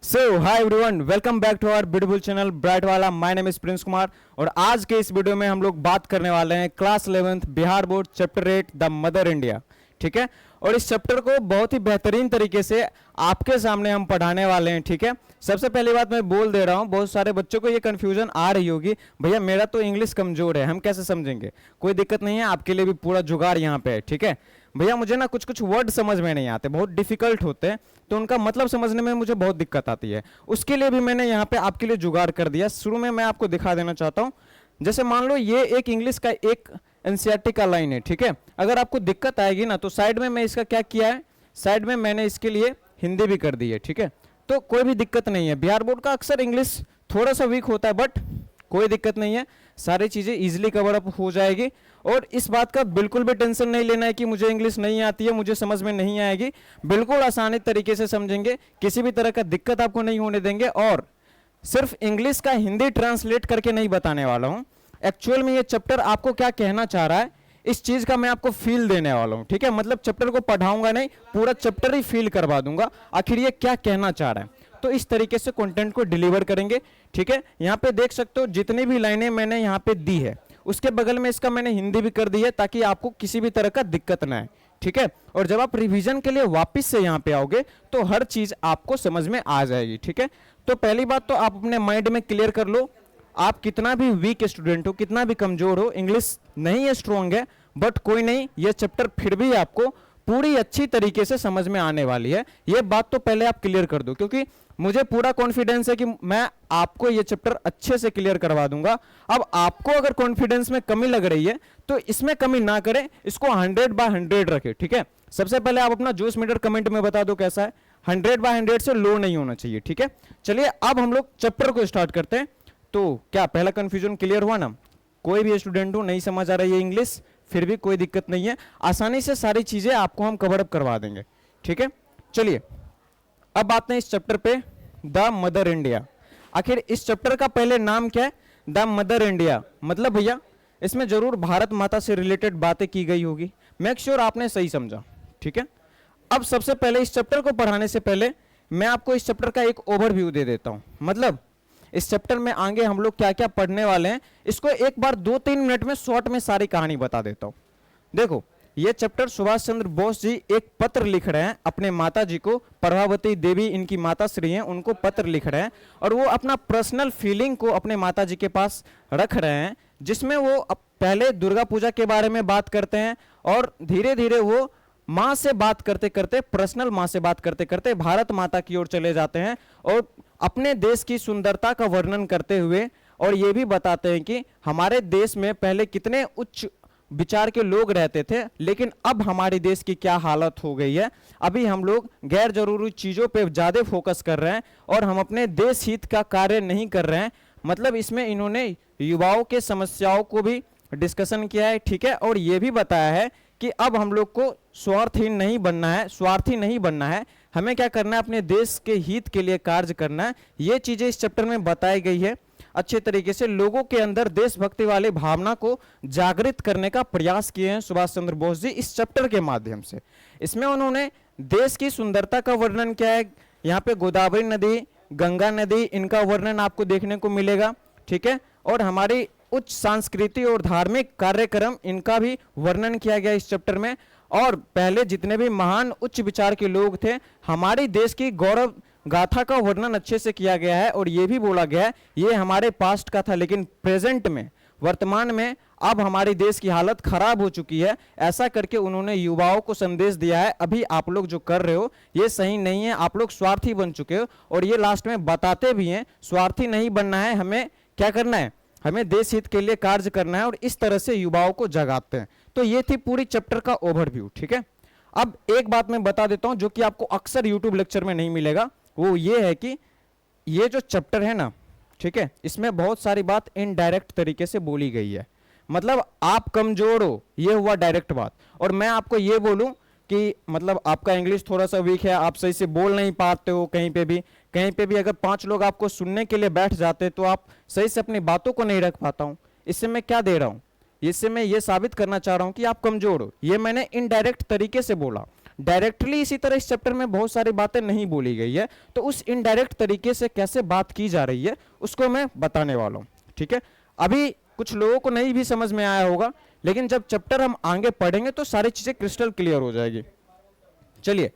So hi everyone, welcome back to our beautiful channel bright वाला। My name is Prince Kumar और आज के इस वीडियो में हम लोग बात करने वाले हैं class 11th Bihar board chapter 8 the mother India. ठीक है, और इस चैप्टर को बहुत ही बेहतरीन तरीके से आपके सामने हम पढ़ाने वाले हैं। ठीक है, सबसे पहली बात मैं बोल दे रहा हूं, बहुत सारे बच्चों को ये कंफ्यूजन आ रही होगी, भैया मेरा तो इंग्लिश कमजोर है, हम कैसे समझेंगे। कोई दिक्कत नहीं है, आपके लिए भी पूरा जुगाड़ यहाँ पे है। ठीक है भैया, मुझे ना कुछ कुछ वर्ड समझ में नहीं आते, बहुत डिफिकल्ट होते हैं, तो उनका मतलब समझने में मुझे बहुत दिक्कत आती है। उसके लिए भी मैंने यहाँ पे आपके लिए जुगाड़ कर दिया। शुरू में मैं आपको दिखा देना चाहता हूँ। जैसे मान लो ये एक इंग्लिश का एक एनसीईआरटी का लाइन है। ठीक है, अगर आपको दिक्कत आएगी ना तो साइड में मैं इसका क्या किया है, साइड में मैंने इसके लिए हिंदी भी कर दी है। ठीक है, तो कोई भी दिक्कत नहीं है। बिहार बोर्ड का अक्सर इंग्लिश थोड़ा सा वीक होता है, बट कोई दिक्कत नहीं है, सारी चीज़ें इजीली कवर अप हो जाएगी। और इस बात का बिल्कुल भी टेंशन नहीं लेना है कि मुझे इंग्लिश नहीं आती है, मुझे समझ में नहीं आएगी। बिल्कुल आसानी तरीके से समझेंगे, किसी भी तरह का दिक्कत आपको नहीं होने देंगे। और सिर्फ इंग्लिश का हिंदी ट्रांसलेट करके नहीं बताने वाला हूँ, एक्चुअल में ये चैप्टर आपको क्या कहना चाह रहा है इस चीज का मैं आपको फील देने वाला हूँ। ठीक है, मतलब चैप्टर को पढ़ाऊंगा नहीं, पूरा चैप्टर ही फील करवा दूंगा आखिर ये क्या कहना चाह रहा है। तो इस तरीके से कंटेंट को डिलीवर करेंगे। ठीक है, यहाँ पे देख सकते हो जितनी भी लाइनें मैंने यहाँ पे दी है, उसके बगल में इसका मैंने हिंदी भी कर दी है ताकि आपको किसी भी तरह का दिक्कत ना आए। ठीक है, और जब आप रिवीजन के लिए वापस से यहाँ पे आओगे तो हर चीज आपको समझ में आ जाएगी। ठीक है, तो पहली बात तो आप अपने माइंड में क्लियर कर लो, आप कितना भी वीक स्टूडेंट हो, कितना भी कमजोर हो, इंग्लिश नहीं है स्ट्रॉन्ग है, बट कोई नहीं, ये चैप्टर फिर भी आपको पूरी अच्छी तरीके से समझ में आने वाली है। ये बात तो पहले आप क्लियर कर दो, क्योंकि मुझे पूरा कॉन्फिडेंस है कि मैं आपको ये चैप्टर अच्छे से क्लियर करवा दूंगा। अब आपको अगर कॉन्फिडेंस में कमी लग रही है तो इसमें कमी ना करें, इसको 100/100 रखें। ठीक है, सबसे पहले आप अपना जोश मीटर कमेंट में बता दो कैसा है। 100/100 से लो नहीं होना चाहिए। ठीक है, चलिए अब हम लोग चैप्टर को स्टार्ट करते हैं। तो क्या पहला कंफ्यूजन क्लियर हुआ ना? कोई भी स्टूडेंट हो नहीं समझ आ रही है इंग्लिश, फिर भी कोई दिक्कत नहीं है, आसानी से सारी चीजें आपको हम कवर अप करवा देंगे। ठीक है, चलिए अब आते हैं इस चैप्टर पे, द मदर इंडिया। आखिर इस चैप्टर का पहले नाम क्या है? The mother India. मतलब भैया इसमें जरूर भारत माता से रिलेटेड बातें की गई होगी, मेक श्योर आपने सही समझा। ठीक है, अब सबसे पहले इस चैप्टर को पढ़ाने से पहले मैं आपको इस चैप्टर का एक ओवरव्यू दे देता हूं। मतलब इस चैप्टर में आगे हम लोग क्या क्या पढ़ने वाले हैं, इसको एक बार 2-3 मिनट में शॉर्ट में सारी कहानी बता देता हूं। देखो, ये चैप्टर सुभाष चंद्र बोस जी एक पत्र लिख रहे हैं अपने माता जी को, प्रभावती देवी इनकी माता श्री हैं, उनको पत्र लिख रहे हैं और वो अपना पर्सनल फीलिंग को अपने माता जी के पास रख रहे हैं, जिसमें वो पहले दुर्गा पूजा के बारे में बात करते हैं और धीरे धीरे वो माँ से बात करते करते, पर्सनल माँ से बात करते करते भारत माता की ओर चले जाते हैं और अपने देश की सुंदरता का वर्णन करते हुए और ये भी बताते हैं कि हमारे देश में पहले कितने उच्च विचार के लोग रहते थे, लेकिन अब हमारे देश की क्या हालत हो गई है। अभी हम लोग गैर जरूरी चीजों पे ज्यादा फोकस कर रहे हैं और हम अपने देश हित का कार्य नहीं कर रहे हैं। मतलब इसमें इन्होंने युवाओं के समस्याओं को भी डिस्कशन किया है। ठीक है, और ये भी बताया है कि अब हम लोग को स्वार्थहीन नहीं बनना है, स्वार्थी नहीं बनना है, हमें क्या करना है, अपने देश के हित के लिए कार्य करना है। ये चीजें इस चैप्टर में बताई गई है। अच्छे तरीके से लोगों के अंदर देशभक्ति वाली भावना को जागृत करने का प्रयास किए हैं सुभाष चंद्र बोस जी इस चैप्टर के माध्यम से। इसमें उन्होंने देश की सुंदरता का वर्णन किया है। यहाँ पे गोदावरी नदी, गंगा नदी, इनका वर्णन आपको देखने को मिलेगा। ठीक है, और हमारी उच्च सांस्कृतिक और धार्मिक कार्यक्रम, इनका भी वर्णन किया गया इस चैप्टर में। और पहले जितने भी महान उच्च विचार के लोग थे, हमारे देश की गौरव गाथा का वर्णन अच्छे से किया गया है और ये भी बोला गया है ये हमारे पास्ट का था, लेकिन प्रेजेंट में, वर्तमान में अब हमारे देश की हालत खराब हो चुकी है। ऐसा करके उन्होंने युवाओं को संदेश दिया है, अभी आप लोग जो कर रहे हो ये सही नहीं है, आप लोग स्वार्थी बन चुके हो। और ये लास्ट में बताते भी हैं स्वार्थी नहीं बनना है, हमें क्या करना है, हमें देश हित के लिए कार्य करना है, और इस तरह से युवाओं को जगाते हैं। तो ये थी पूरी चैप्टर का ओवरव्यू। ठीक है, अब एक बात मैं बता देता हूं जो कि आपको अक्सर यूट्यूब लेक्चर में नहीं मिलेगा, वो ये है कि ये जो चैप्टर है ना, ठीक है, इसमें बहुत सारी बात इनडायरेक्ट तरीके से बोली गई है। मतलब आप कमजोर हो, ये हुआ डायरेक्ट बात। और मैं आपको ये बोलूं कि मतलब आपका इंग्लिश थोड़ा सा वीक है, आप सही से बोल नहीं पाते हो, कहीं पे भी अगर 5 लोग आपको सुनने के लिए बैठ जाते तो आप सही से अपनी बातों को नहीं रख पाता हूं। इससे मैं क्या दे रहा हूं, इससे मैं ये साबित करना चाह रहा हूं कि आप कमजोर हो। ये मैंने इनडायरेक्ट तरीके से बोला, डायरेक्टली इसी तरह इस चैप्टर में बहुत सारी बातें नहीं बोली गई है, तो उस इनडायरेक्ट तरीके से कैसे बात की जा रही है उसको मैं बताने वाला हूँ। ठीक है, अभी कुछ लोगों को नहीं भी समझ में आया होगा, लेकिन जब चैप्टर हम आगे पढ़ेंगे तो सारी चीजें क्रिस्टल क्लियर हो जाएगी। चलिए,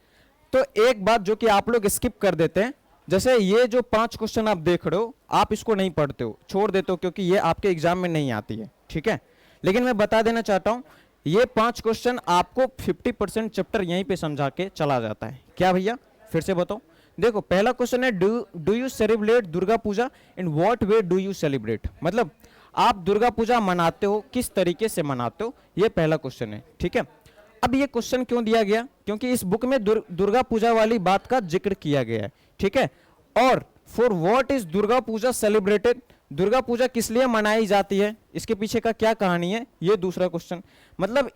तो एक बात जो कि आप लोग स्किप कर देते हैं, जैसे ये जो 5 क्वेश्चन आप देख रहे हो, आप इसको नहीं पढ़ते हो, छोड़ देते हो, क्योंकि ये आपके एग्जाम में नहीं आती है। ठीक है, लेकिन मैं बता देना चाहता हूं, ये 5 क्वेश्चन आपको 50% चैप्टर यहीं पे समझा के चला जाता है। क्या भैया, फिर से बताओ। देखो, पहला क्वेश्चन है do you celebrate Durga Puja, in what way do you celebrate, मतलब आप दुर्गा पूजा मनाते हो, किस तरीके से मनाते हो, ये पहला क्वेश्चन है। ठीक है, अब ये क्वेश्चन क्यों दिया गया, क्योंकि इस बुक में दुर्गा पूजा वाली बात का जिक्र किया गया है। ठीक है, और for what is Durga Puja celebrated, Durga Puja किस लिए मनाई जाती है, इसके पीछे का क्या कहानी है, ये दूसरा क्वेश्चन। मतलब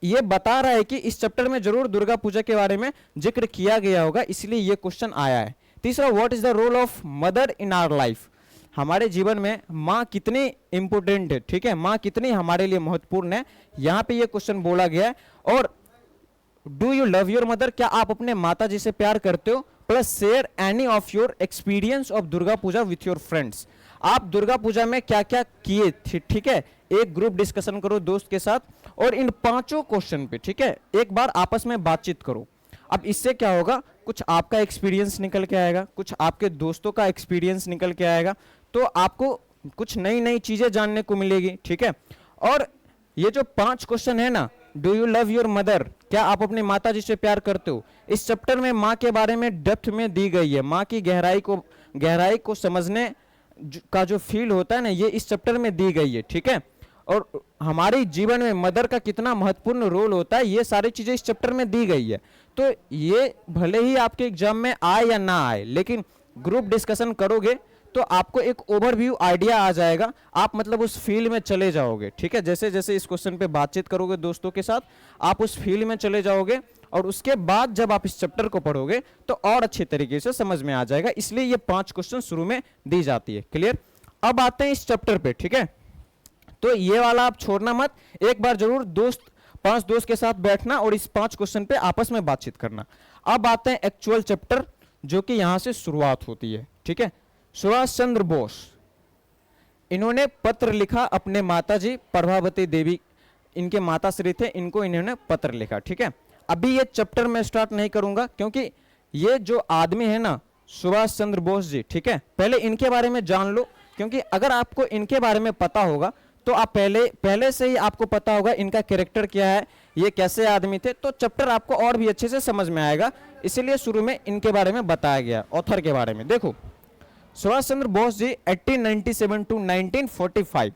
ये बता रहा है कि इस चैप्टर में जरूर दुर्गा पूजा के बारे में जिक्र किया गया होगा, इसलिए ये क्वेश्चन आया है। तीसरा, what is the role of mother in our life, हमारे जीवन में माँ कितनी इंपोर्टेंट है। ठीक है, माँ कितनी हमारे लिए महत्वपूर्ण है, यहाँ पे ये क्वेश्चन बोला गया है। और do you love your mother, क्या आप अपने माता जी से प्यार करते हो, plus share any of your experience of Durga Puja with your friends, आप दुर्गा पूजा में क्या क्या किए थे। ठीक है, एक ग्रुप डिस्कशन करो दोस्त के साथ, और इन 5 क्वेश्चन पे, ठीक है, एक बार आपस में बातचीत करो। अब इससे क्या होगा, कुछ आपका एक्सपीरियंस निकल के आएगा, कुछ आपके दोस्तों का एक्सपीरियंस निकल के आएगा, तो आपको कुछ नई नई चीजें जानने को मिलेगी। ठीक है, और ये जो 5 क्वेश्चन है ना, do you love your mother, क्या आप अपनी माता जी से प्यार करते हो, इस चैप्टर में माँ के बारे में डेप्थ में दी गई है। माँ की गहराई को समझने का जो फील होता है ना, ये इस चैप्टर में दी गई है। ठीक है, और हमारे जीवन में मदर का कितना महत्वपूर्ण रोल होता है, ये सारी चीजें इस चैप्टर में दी गई है। तो ये भले ही आपके एग्जाम में आए या ना आए, लेकिन ग्रुप डिस्कशन करोगे तो आपको एक ओवरव्यू आइडिया आ जाएगा, आप मतलब उस फील्ड में चले जाओगे। ठीक है, जैसे जैसे इस क्वेश्चन पे बातचीत करोगे दोस्तों के साथ, आप उस फील्ड में चले जाओगे, और उसके बाद जब आप इस चैप्टर को पढ़ोगे तो और अच्छे तरीके से समझ में आ जाएगा, इसलिए ये 5 क्वेश्चन शुरू में दी जाती है। क्लियर, अब आते हैं इस चैप्टर पे। ठीक है, तो ये वाला आप छोड़ना मत, एक बार जरूर 5 दोस्त के साथ बैठना और इस 5 क्वेश्चन पे आपस में बातचीत करना। अब आते हैं एक्चुअल चैप्टर, जो कि यहां से शुरुआत होती है। ठीक है, सुभाष चंद्र बोस, इन्होंने पत्र लिखा अपने माताजी प्रभावती देवी, इनके माता श्री थे, इनको इन्होंने पत्र लिखा। ठीक है, अभी ये चैप्टर मैं स्टार्ट नहीं करूंगा, क्योंकि ये जो आदमी है ना, सुभाष चंद्र बोस जी, ठीक है, पहले इनके बारे में जान लो, क्योंकि अगर आपको इनके बारे में पता होगा तो आप पहले से ही आपको पता होगा इनका कैरेक्टर क्या है, ये कैसे आदमी थे, तो चैप्टर आपको और भी अच्छे से समझ में आएगा। इसीलिए शुरू में इनके बारे में बताया गया, ऑथर के बारे में। देखो, Subhash Chandra Bose ji 1897 to 1945,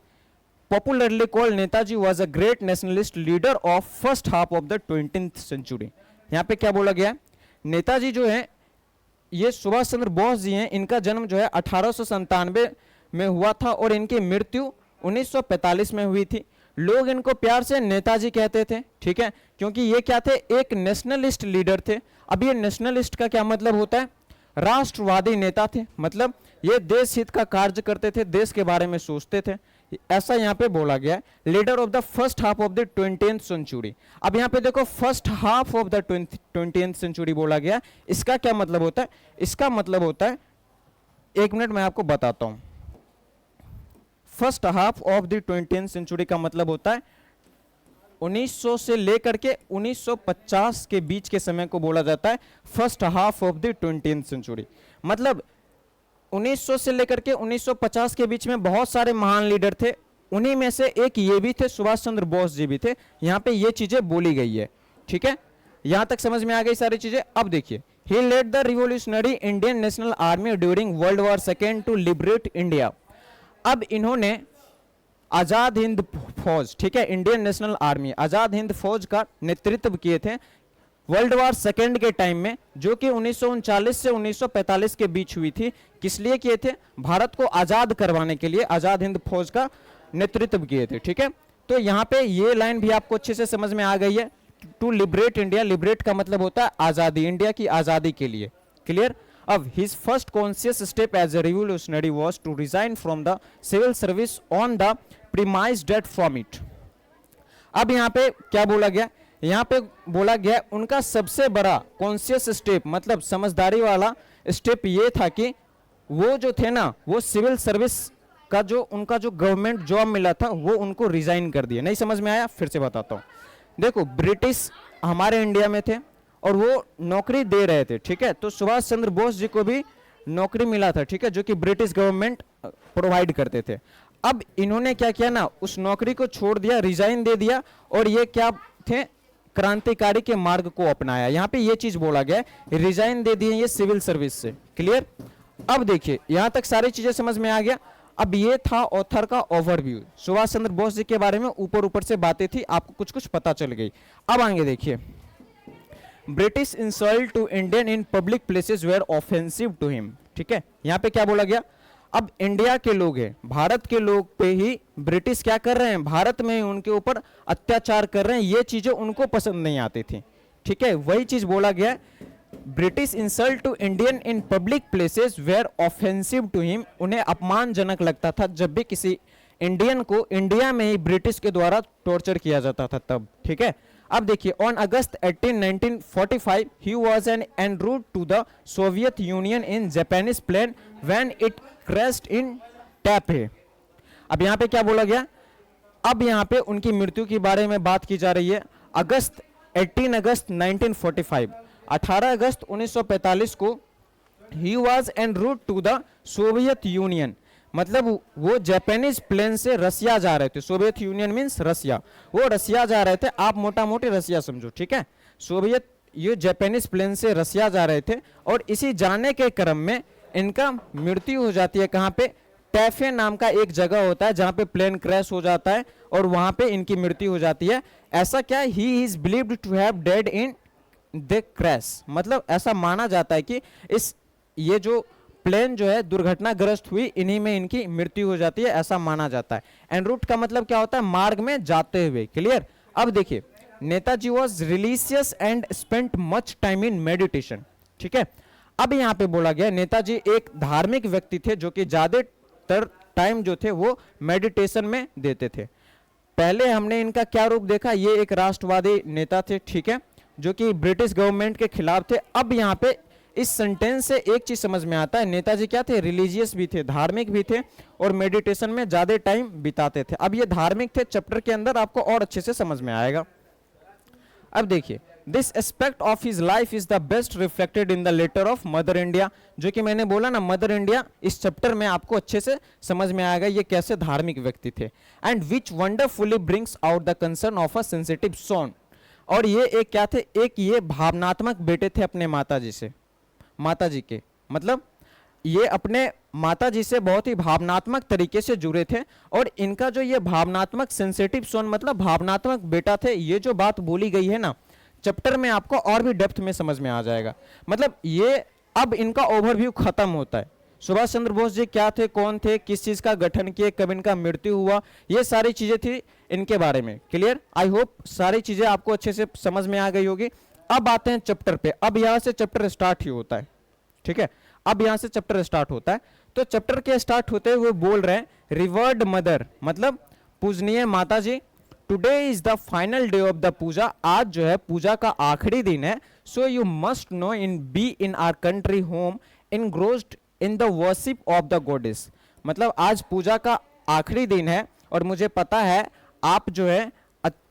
popularly called Netaji, was a great nationalist leader of first half of the 20th century। यहाँ पे क्या बोला गया, नेताजी जो है, ये सुभाष चंद्र बोस जी हैं, इनका जन्म जो है 1897 में हुआ था और इनकी मृत्यु 1945 में हुई थी। लोग इनको प्यार से नेताजी कहते थे। ठीक है, क्योंकि ये क्या थे, एक नेशनलिस्ट लीडर थे। अब ये नेशनलिस्ट का क्या मतलब होता है, राष्ट्रवादी नेता थे, मतलब ये देश हित का कार्य करते थे, देश के बारे में सोचते थे, ऐसा यहाँ पे बोला गया है। Leader of the first half of the 20th century. अब यहाँ पे देखो, first half of the 20th century बोला गया, इसका क्या मतलब होता है, इसका मतलब होता है, एक मिनट मैं आपको बताता हूं। First half of the 20th century का मतलब होता है 1900 से लेकर के 1950 के बीच के समय को बोला जाता है first half of the 20th century. मतलब 1900 से लेकर के 1950 के बीच में बहुत सारे महान लीडर थे, उन्हीं में से एक ये भी थे, सुभाष चंद्र बोस जी भी थे। यहाँ पे ये चीजें बोली गई है। ठीक है, यहां तक समझ में आ गई सारी चीजें। अब देखिए, he led the revolutionary Indian National Army during World War second to liberate India. अब इन्होंने आजाद हिंद फौज, ठीक है, Indian National Army, Azad Hind Fauj का नेतृत्व किए थे वर्ल्ड वॉर सेकेंड के टाइम में, जो कि 1939 से 1945 के बीच हुई थी। किस लिए किए थे, भारत को आजाद करवाने के लिए आजाद हिंद फौज का नेतृत्व किए थे। ठीक है, तो यहाँ पे ये लाइन भी आपको अच्छे से समझ में आ गई है। टू लिबरेट इंडिया, लिबरेट का मतलब होता है आजादी, इंडिया की आजादी के लिए। क्लियर। अब his first conscious step as a revolutionary was to resign from the civil service on the premise that from it. अब यहाँ पे क्या बोला गया, यहाँ पे बोला गया उनका सबसे बड़ा कॉन्शियस स्टेप, मतलब समझदारी वाला स्टेप ये था कि वो जो थे ना, वो सिविल सर्विस का जो उनका जो गवर्नमेंट जॉब मिला था वो उनको रिजाइन कर दिया। नहीं समझ में आया? फिर से बताता हूँ। देखो, ब्रिटिश हमारे इंडिया में थे और वो नौकरी दे रहे थे, ठीक है। तो सुभाष चंद्र बोस जी को भी नौकरी मिला था, ठीक है, जो कि ब्रिटिश गवर्नमेंट प्रोवाइड करते थे। अब इन्होंने क्या किया ना, उस नौकरी को छोड़ दिया, रिजाइन दे दिया, और ये क्या थे, क्रांतिकारी के मार्ग को अपनाया। यहाँ पे ये चीज बोला गया, रिजाइन दे दिए ये सिविल सर्विस से। क्लियर? अब देखिए, यहाँ तक सारी चीजें समझ में आ गया। अब ये था ऑथर का ओवरव्यू, सुभाष चंद्र बोस जी के बारे में ऊपर ऊपर से बातें थी, आपको कुछ कुछ पता चल गई। अब आगे देखिए, British insult to Indian in public places were offensive to him. ठीक है, यहाँ पे क्या बोला गया, अब इंडिया के लोग हैं, भारत के लोग पे ही ब्रिटिश क्या कर रहे हैं, भारत में ही उनके ऊपर अत्याचार कर रहे हैं, ये चीजें उनको पसंद नहीं आती थी। ठीक है, वही चीज बोला गया, British insult to Indian in public places were offensive to him, उन्हें अपमानजनक लगता था जब भी किसी इंडियन को इंडिया में ही ब्रिटिश के द्वारा टॉर्चर किया जाता था तब। ठीक है, अब देखिए, on August 18 1945 he was en route to the Soviet Union in Japanese plane when it crashed in Taipei. अब यहाँ पे क्या बोला गया, अब यहाँ पे उनकी मृत्यु के बारे में बात की जा रही है। 18 अगस्त 1945, 18 अगस्त 1945 को ही was en route to the Soviet Union, मतलब वो जापानीज प्लेन से रसिया जा रहे थे। सोवियत यूनियन मींस रसिया, वो रसिया जा रहे थे, आप मोटा मोटी रसिया समझो। ठीक है, सोवियत, ये जापानीज प्लेन से रसिया जा रहे थे, और इसी जाने के क्रम में इनका मृत्यु हो जाती है। कहाँ पे, टैफे नाम का एक जगह होता है जहाँ पे प्लेन क्रैश हो जाता है और वहां पे इनकी मृत्यु हो जाती है। ऐसा क्या, he is believed to have dead in the crash, मतलब ऐसा माना जाता है कि ये जो प्लेन जो है दुर्घटनाग्रस्त हुई, इन्हीं में इनकी मृत्यु हो जाती है, ऐसा माना जाता है। एन रूट का मतलब क्या होता है, मार्ग में जाते हुए। क्लियर? अब देखिए, Netaji was religious and spent much time in meditation. ठीक है, अब यहाँ पे बोला गया नेताजी एक धार्मिक व्यक्ति थे जो कि ज्यादातर टाइम जो थे वो मेडिटेशन में देते थे। पहले हमने इनका क्या रूप देखा, ये एक राष्ट्रवादी नेता थे, ठीक है, जो कि ब्रिटिश गवर्नमेंट के खिलाफ थे। अब यहाँ पे इस सेंटेंस से एक चीज समझ में आता है, नेताजी क्या थे, रिलीजियस भी थे, धार्मिक भी थे, और मेडिटेशन में ज्यादा टाइम बिताते थे। अब ये धार्मिक थे, चैप्टर के अंदर आपको और अच्छे से समझ में आएगा। अब देखिए, this aspect of his life is the best reflected in the letter of mother India, जो कि मैंने बोला ना, मदर इंडिया, इस चैप्टर में आपको अच्छे से समझ में आएगा ये कैसे धार्मिक व्यक्ति थे। And which wonderfully brings out the concern of a sensitive son, और ये एक क्या थे, एक ये भावनात्मक बेटे थे अपने माताजी से, माताजी के, मतलब ये अपने माताजी से बहुत ही भावनात्मक तरीके से जुड़े थे, और इनका जो ये भावनात्मक सेंसिटिव सोन मतलब भावनात्मक बेटा थे, ये जो बात बोली गई है ना चैप्टर में, आपको और भी डेप्थ में समझ में आ जाएगा। मतलब ये अब इनका ओवरव्यू खत्म होता है, सुभाष चंद्र बोस जी क्या थे, कौन थे, किस चीज का गठन किए, कब इनका मृत्यु हुआ, ये सारी चीजें थी इनके बारे में। क्लियर? आई होप सारी चीजें आपको अच्छे से समझ में आ गई होगी। अब आते हैं चैप्टर पे, अब यहां से चैप्टर स्टार्ट ही होता है। ठीक है, अब यहां से चैप्टर स्टार्ट होता है। तो चैप्टर के स्टार्ट होते हुए बोल रहे हैं, रिवर्ड मदर, मतलब पूजनीय माता जी, today is the final day of the puja, आज जो है पूजा का आखिरी दिन है। So you must know in be in our country home engrossed in the worship of the goddess, मतलब आज पूजा का आखिरी दिन है और मुझे पता है आप जो है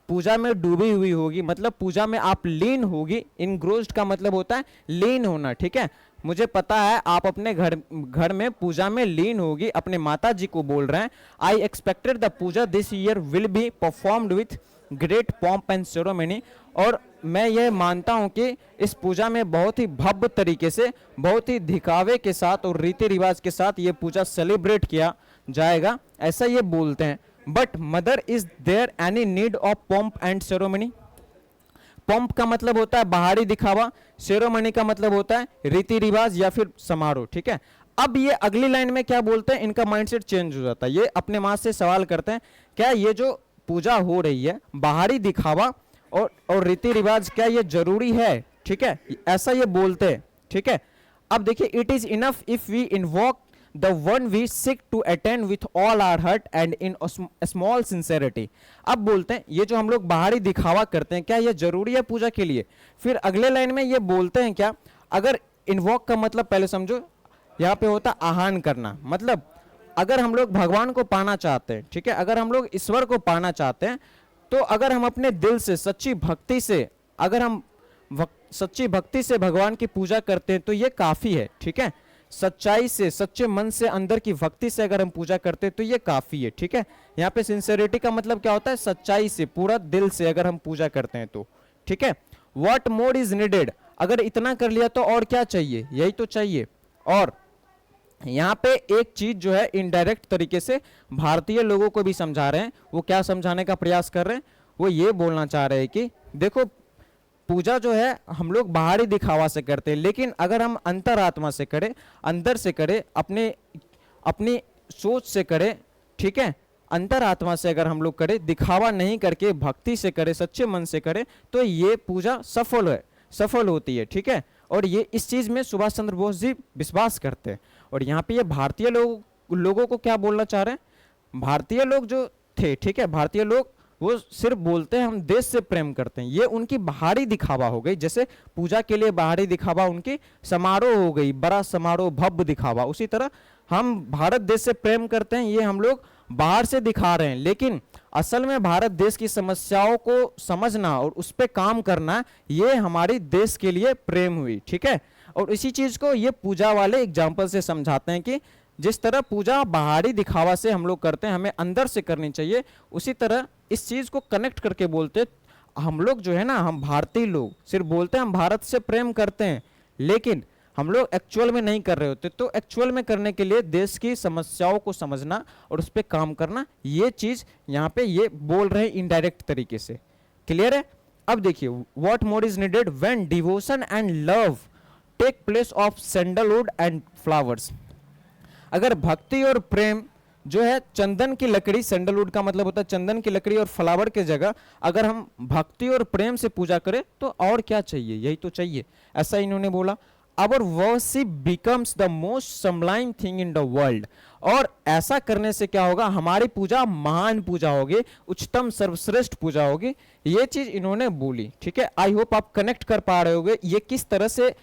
पूजा में डूबी हुई होगी, मतलब पूजा में आप लीन होगी। इनग्रोस्ड का मतलब होता है लीन होना। ठीक है, मुझे पता है आप अपने घर में पूजा में लीन होगी, अपने माता जी को बोल रहे हैं। I expected the puja this year will be performed with great pomp and ceremony, और मैं ये मानता हूं कि इस पूजा में बहुत ही भव्य तरीके से, बहुत ही दिखावे के साथ और रीति रिवाज के साथ ये पूजा सेलिब्रेट किया जाएगा, ऐसा ये बोलते हैं। But mother, is there any need of pomp and ceremony? Pomp का मतलब होता है बाहरी दिखावा, सेरेमनी का मतलब होता है रीति रिवाज या फिर समारोह। ठीक है, अब ये अगली लाइन में क्या बोलते हैं, इनका माइंडसेट चेंज हो जाता है। ये अपने मां से सवाल करते हैं, क्या ये जो पूजा हो रही है, बाहरी दिखावा और रीति रिवाज, क्या ये जरूरी है? ठीक है, ऐसा ये बोलते हैं। ठीक है, अब देखिए, it is enough if we invoke the one we seek to attend with all our heart and in small sincerity. अब बोलते हैं ये जो हम लोग बाहरी दिखावा करते हैं क्या ये जरूरी है पूजा के लिए? फिर अगले लाइन में ये बोलते हैं क्या, अगर इन्वोक का मतलब पहले समझो, यहाँ पे होता आहवान करना, मतलब अगर हम लोग भगवान को पाना चाहते हैं, ठीक है, अगर हम लोग ईश्वर को पाना चाहते हैं, तो अगर हम अपने दिल से सच्ची भक्ति से, अगर हम सच्ची भक्ति से भगवान की पूजा करते हैं तो ये काफी है, ठीक है। सच्चाई से, सच्चे मन से, अंदर की भक्ति से अगर हम पूजा करते हैं तो ये काफी है, ठीक है। यहाँ पे सिंसेरिटी का मतलब क्या होता है? सच्चाई से, पूरा दिल से अगर हम पूजा करते हैं तो, ठीक है। व्हाट मोर इज नीडेड, अगर इतना कर लिया तो और क्या चाहिए? यही तो चाहिए। और यहाँ पे एक चीज जो है इनडायरेक्ट तरीके से भारतीय लोगों को भी समझा रहे हैं। वो क्या समझाने का प्रयास कर रहे हैं? वो ये बोलना चाह रहे हैं कि देखो पूजा जो है हम लोग बाहरी दिखावा से करते हैं, लेकिन अगर हम अंतरात्मा से करें, अंदर से करें, अपनी सोच से करें, ठीक है, अंतरात्मा से अगर हम लोग करें, दिखावा नहीं करके भक्ति से करें, सच्चे मन से करें, तो ये पूजा सफल होती है, ठीक है। और ये इस चीज में सुभाष चंद्र बोस जी विश्वास करते हैं। और यहाँ पे ये भारतीय लोगों को क्या बोलना चाह रहे हैं? भारतीय लोग जो थे, ठीक है, भारतीय लोग वो सिर्फ बोलते हैं हम देश से प्रेम करते हैं, ये उनकी बाहरी दिखावा हो गई। जैसे पूजा के लिए बाहरी दिखावा उनकी समारोह हो गई, बड़ा समारोह, भव्य दिखावा, उसी तरह हम भारत देश से प्रेम करते हैं, ये हम लोग बाहर से दिखा रहे हैं, लेकिन असल में भारत देश की समस्याओं को समझना और उस पर काम करना, ये हमारी देश के लिए प्रेम हुई, ठीक है। और इसी चीज को ये पूजा वाले एग्जाम्पल से समझाते हैं कि जिस तरह पूजा बाहरी दिखावा से हम लोग करते हैं, हमें अंदर से करनी चाहिए, उसी तरह इस चीज को कनेक्ट करके बोलते हम लोग जो है ना, हम भारतीय लोग सिर्फ बोलते हैं हम भारत से प्रेम करते हैं, लेकिन हम लोग एक्चुअल में नहीं कर रहे होते। तो एक्चुअल में करने के लिए देश की समस्याओं को समझना और उस पर काम करना, ये चीज यहाँ पे ये बोल रहे हैं इनडायरेक्ट तरीके से। क्लियर है? अब देखिए, what more is needed when devotion and love take place of sandalwood and flowers. अगर भक्ति और प्रेम जो है चंदन की लकड़ी, सैंडलवुड का मतलब होता है चंदन की लकड़ी, और फ्लावर की जगह अगर हम भक्ति और प्रेम से पूजा करें तो और क्या चाहिए? यही तो चाहिए, ऐसा इन्होंने बोला। Our worship becomes the most sublime thing in the world। और ऐसा करने से क्या होगा? हमारी पूजा महान पूजा होगी, उच्चतम सर्वश्रेष्ठ पूजा होगी। ये चीज इन्होंने बोली, ठीक है। आई होप आप कनेक्ट कर पा रहे होगे ये किस तरह से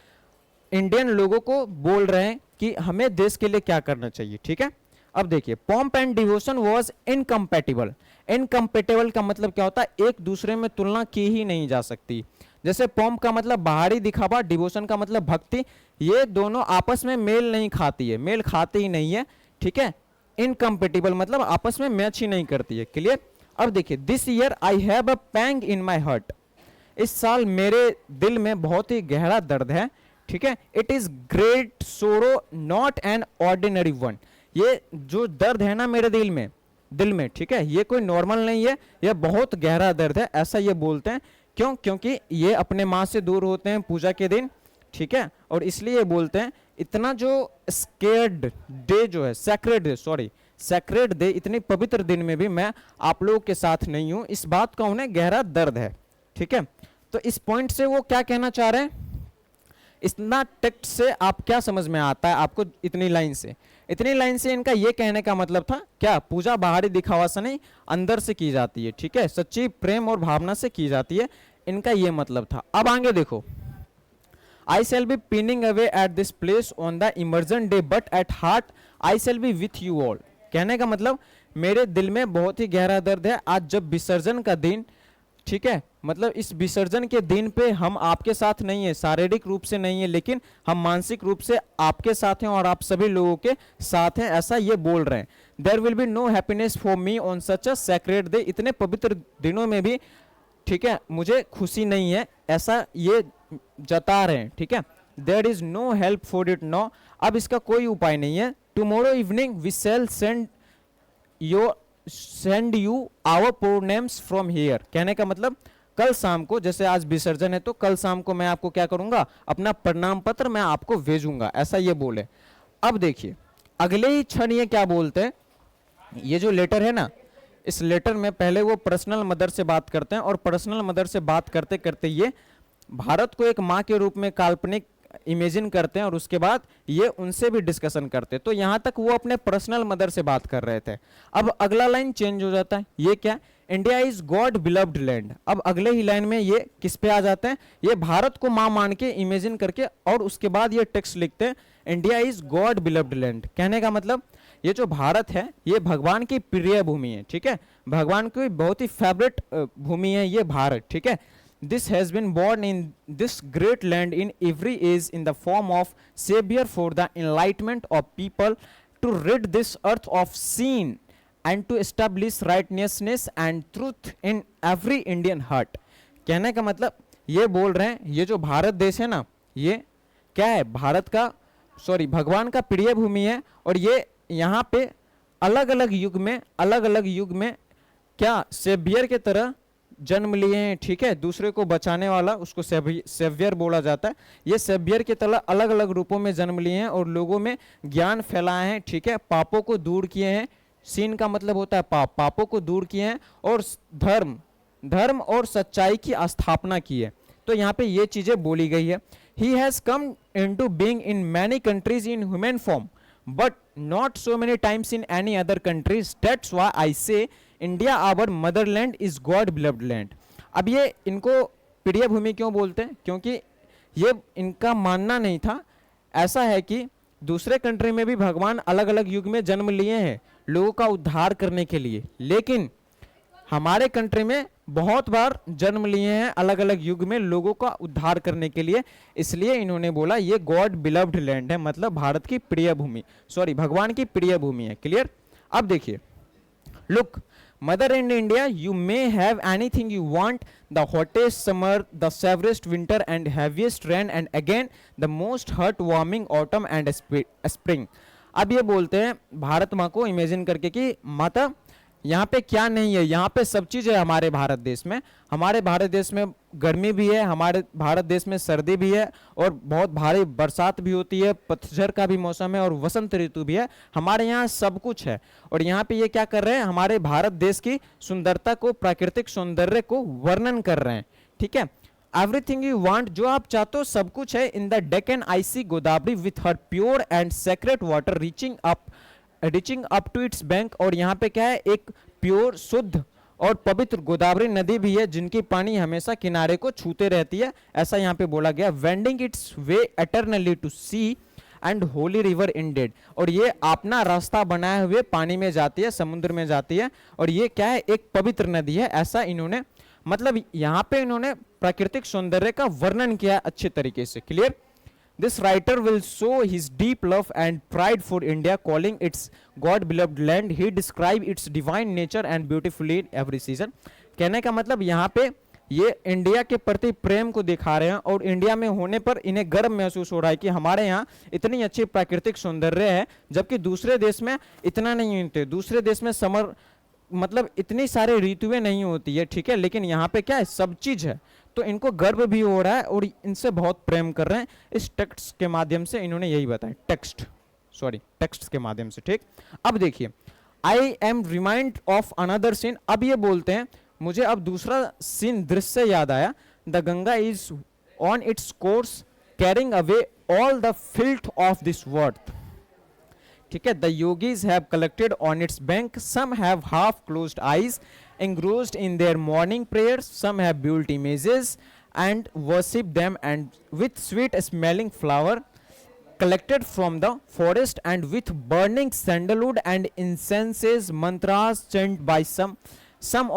इंडियन लोगों को बोल रहे हैं कि हमें देश के लिए क्या करना चाहिए, ठीक है। अब देखिए, pomp and devotion was incompatible. Incompatible का मतलब क्या होता है? एक दूसरे में तुलना की ही नहीं जा सकती। जैसे पॉम्प का मतलब बाहरी दिखावा, डिवोशन का मतलब भक्ति, ये दोनों आपस में मेल नहीं खाती है, मेल खाती ही नहीं है, ठीक है। इनकम्पेटिबल मतलब आपस में मैच ही नहीं करती है। क्लियर? अब देखिए, this year I have a pang in my heart. इस साल मेरे दिल में बहुत ही गहरा दर्द है, ठीक है। इट इज ग्रेट सोरो नॉट एन ऑर्डिनरी वन। ये जो दर्द है ना मेरे दिल में, ठीक है, ये कोई नॉर्मल नहीं है, ये बहुत गहरा दर्द है, ऐसा ये बोलते हैं। क्यों? क्योंकि ये अपने माँ से दूर होते हैं पूजा के दिन, ठीक है, और इसलिए बोलते हैं इतना जो स्केर्ड डे जो है, सैक्रेड डे, इतनी पवित्र दिन में भी मैं आप लोगों के साथ नहीं हूं, इस बात का उन्हें गहरा दर्द है, ठीक है। तो इस पॉइंट से वो क्या कहना चाह रहे हैं? इतना टेक्स्ट से आप क्या समझ में आता है आपको? इतनी लाइन से इनका ये कहने का मतलब था क्या? पूजा बाहरी दिखावा से नहीं, अंदर से की जाती है, ठीक है, सच्ची प्रेम और भावना से की जाती है, इनका ये मतलब था। अब आगे देखो, I shall be pining away at this place on the immersion day but at heart I shall be with you all. कहने का मतलब मेरे दिल में बहुत ही गहरा दर्द है आज जब विसर्जन का दिन, ठीक है, मतलब इस विसर्जन के दिन पे हम आपके साथ नहीं है, शारीरिक रूप से नहीं है, लेकिन हम मानसिक रूप से आपके साथ हैं और आप सभी लोगों के साथ हैं, ऐसा ये बोल रहे हैं। There will be no happiness for me on such a sacred day. इतने पवित्र दिनों में भी, ठीक है, मुझे खुशी नहीं है, ऐसा ये जता रहे हैं, ठीक है। There is no help for it no. अब इसका कोई उपाय नहीं है। Tomorrow evening we shall send you our pranams from here. कहने का मतलब कल शाम को, जैसे आज विसर्जन है तो कल शाम को मैं आपको क्या करूंगा? अपना प्रणाम पत्र मैं आपको भेजूंगा, ऐसा ये बोले। अब देखिए, अगले ही क्षण ये क्या बोलते हैं? ये जो लेटर है ना, इस लेटर में पहले वो पर्सनल मदर से बात करते हैं और पर्सनल मदर से बात करते करते ये भारत को एक माँ के रूप में काल्पनिक इमेजिन करते हैं और उसके बाद ये उनसे भी डिस्कशन करते हैं। तो यहाँ तक वो अपने पर्सनल मदर से बात कर रहे थे। अब अगला लाइन चेंज हो जाता है, ये क्या, India is God beloved land. अब अगले ही लाइन में ये किस पे आ जाते हैं, ये भारत को मां मान के इमेजिन करके और उसके बाद ये टेक्स्ट लिखते हैं India is God beloved land. कहने का मतलब ये जो भारत है ये भगवान की प्रिय भूमि है, ठीक है, भगवान की बहुत ही फेवरेट भूमि है ये भारत, ठीक है। This has been born in this great land in every age in the form of savior for the enlightenment of people, to rid this earth of sin and to establish righteousness and truth in every Indian heart। कहने का मतलब ये बोल रहे हैं ये जो भारत देश है ना, ये क्या है, भारत का भगवान का प्रिय भूमि है और ये यहाँ पे अलग अलग युग में क्या सेवियर के तरह जन्म लिए हैं, ठीक है, दूसरे को बचाने वाला उसको सेवियर बोला जाता है। ये सेवियर के तरह अलग अलग रूपों में जन्म लिए हैं और लोगों में ज्ञान फैलाए हैं, ठीक है, पापों को दूर किए हैं, सीन का मतलब होता है पाप, पापों को दूर किए हैं और धर्म और सच्चाई की स्थापना की है। तो यहाँ पे ये चीजें बोली गई है। He has come into being in many countries in human form but not so many times in any other countries, that's why I say India our motherland is God beloved land. अब ये इनको प्रिय भूमि क्यों बोलते हैं, क्योंकि ये इनका मानना नहीं था, ऐसा है कि दूसरे कंट्री में भी भगवान अलग अलग युग में जन्म लिए हैं लोगों का उद्धार करने के लिए, लेकिन हमारे कंट्री में बहुत बार जन्म लिए हैं अलग अलग युग में लोगों का उद्धार करने के लिए, इसलिए इन्होंने बोला ये गॉड बिलव्ड लैंड है, मतलब भारत की प्रिय भूमि, भगवान की प्रिय भूमि है। क्लियर। अब देखिए, look Mother in India, you may have anything you want, the hottest summer, the severest winter and heaviest rain, and again the most heartwarming autumn and spring। अब ये बोलते हैं भारत माँ को इमेजिन करके कि माता यहाँ पे क्या नहीं है, यहाँ पे सब चीज़ है हमारे भारत देश में। हमारे भारत देश में गर्मी भी है, हमारे भारत देश में सर्दी भी है और बहुत भारी बरसात भी होती है, पतझड़ का भी मौसम है और वसंत ऋतु भी है, हमारे यहाँ सब कुछ है। और यहाँ पे ये क्या कर रहे हैं, हमारे भारत देश की सुंदरता को, प्राकृतिक सौंदर्य को वर्णन कर रहे हैं, ठीक है। एवरीथिंग यू वांट, जो आप चाहते हो सब कुछ है, in the Deccan I see Godavari with her pure and sacred water reaching up to its bank. और यहाँ पे क्या है, एक प्योर, शुद्ध और पवित्र गोदावरी नदी भी है जिनकी पानी हमेशा किनारे को छूते रहती है, ऐसा यहाँ पे बोला गया। Wending its way eternally to sea and holy river indeed, और ये अपना रास्ता बनाए हुए पानी में जाती है, समुद्र में जाती है, और ये क्या है, एक पवित्र नदी है, ऐसा इन्होंने मतलब यहाँ पे इन्होंने प्राकृतिक सौंदर्य का वर्णन किया अच्छे तरीके से। Clear. This writer will show his deep love and pride for India, calling its God-beloved land. He describes its divine nature and beautifully in every season। कहने का मतलब यहाँ पे ये इंडिया के प्रति प्रेम को दिखा रहे हैं और इंडिया में होने पर इन्हें गर्व महसूस हो रहा है कि हमारे यहाँ इतनी अच्छी प्राकृतिक सौंदर्य है, जबकि दूसरे देश में इतना नहीं होते। दूसरे देश में समर मतलब इतनी सारी ऋतुएं नहीं होती है, ठीक है, लेकिन यहाँ पे क्या है, सब चीज है, तो इनको गर्व भी हो रहा है और इनसे बहुत प्रेम कर रहे हैं। इस टेक्स्ट के माध्यम से इन्होंने यही बताया, टेक्स्ट के माध्यम से, ठीक। अब देखिए, I am remind of another scene. अब ये बोलते हैं मुझे अब दूसरा सीन, दृश्य याद आया। The Ganga is on its course carrying away all the filth of this world, ठीक है। The yogis have collected on its bank, some have half closed eyes engrossed in their morning prayers, some have built images and worship them, and with sweet smelling flower collected from the forest, and with burning sandalwood and incenses mantras chant by some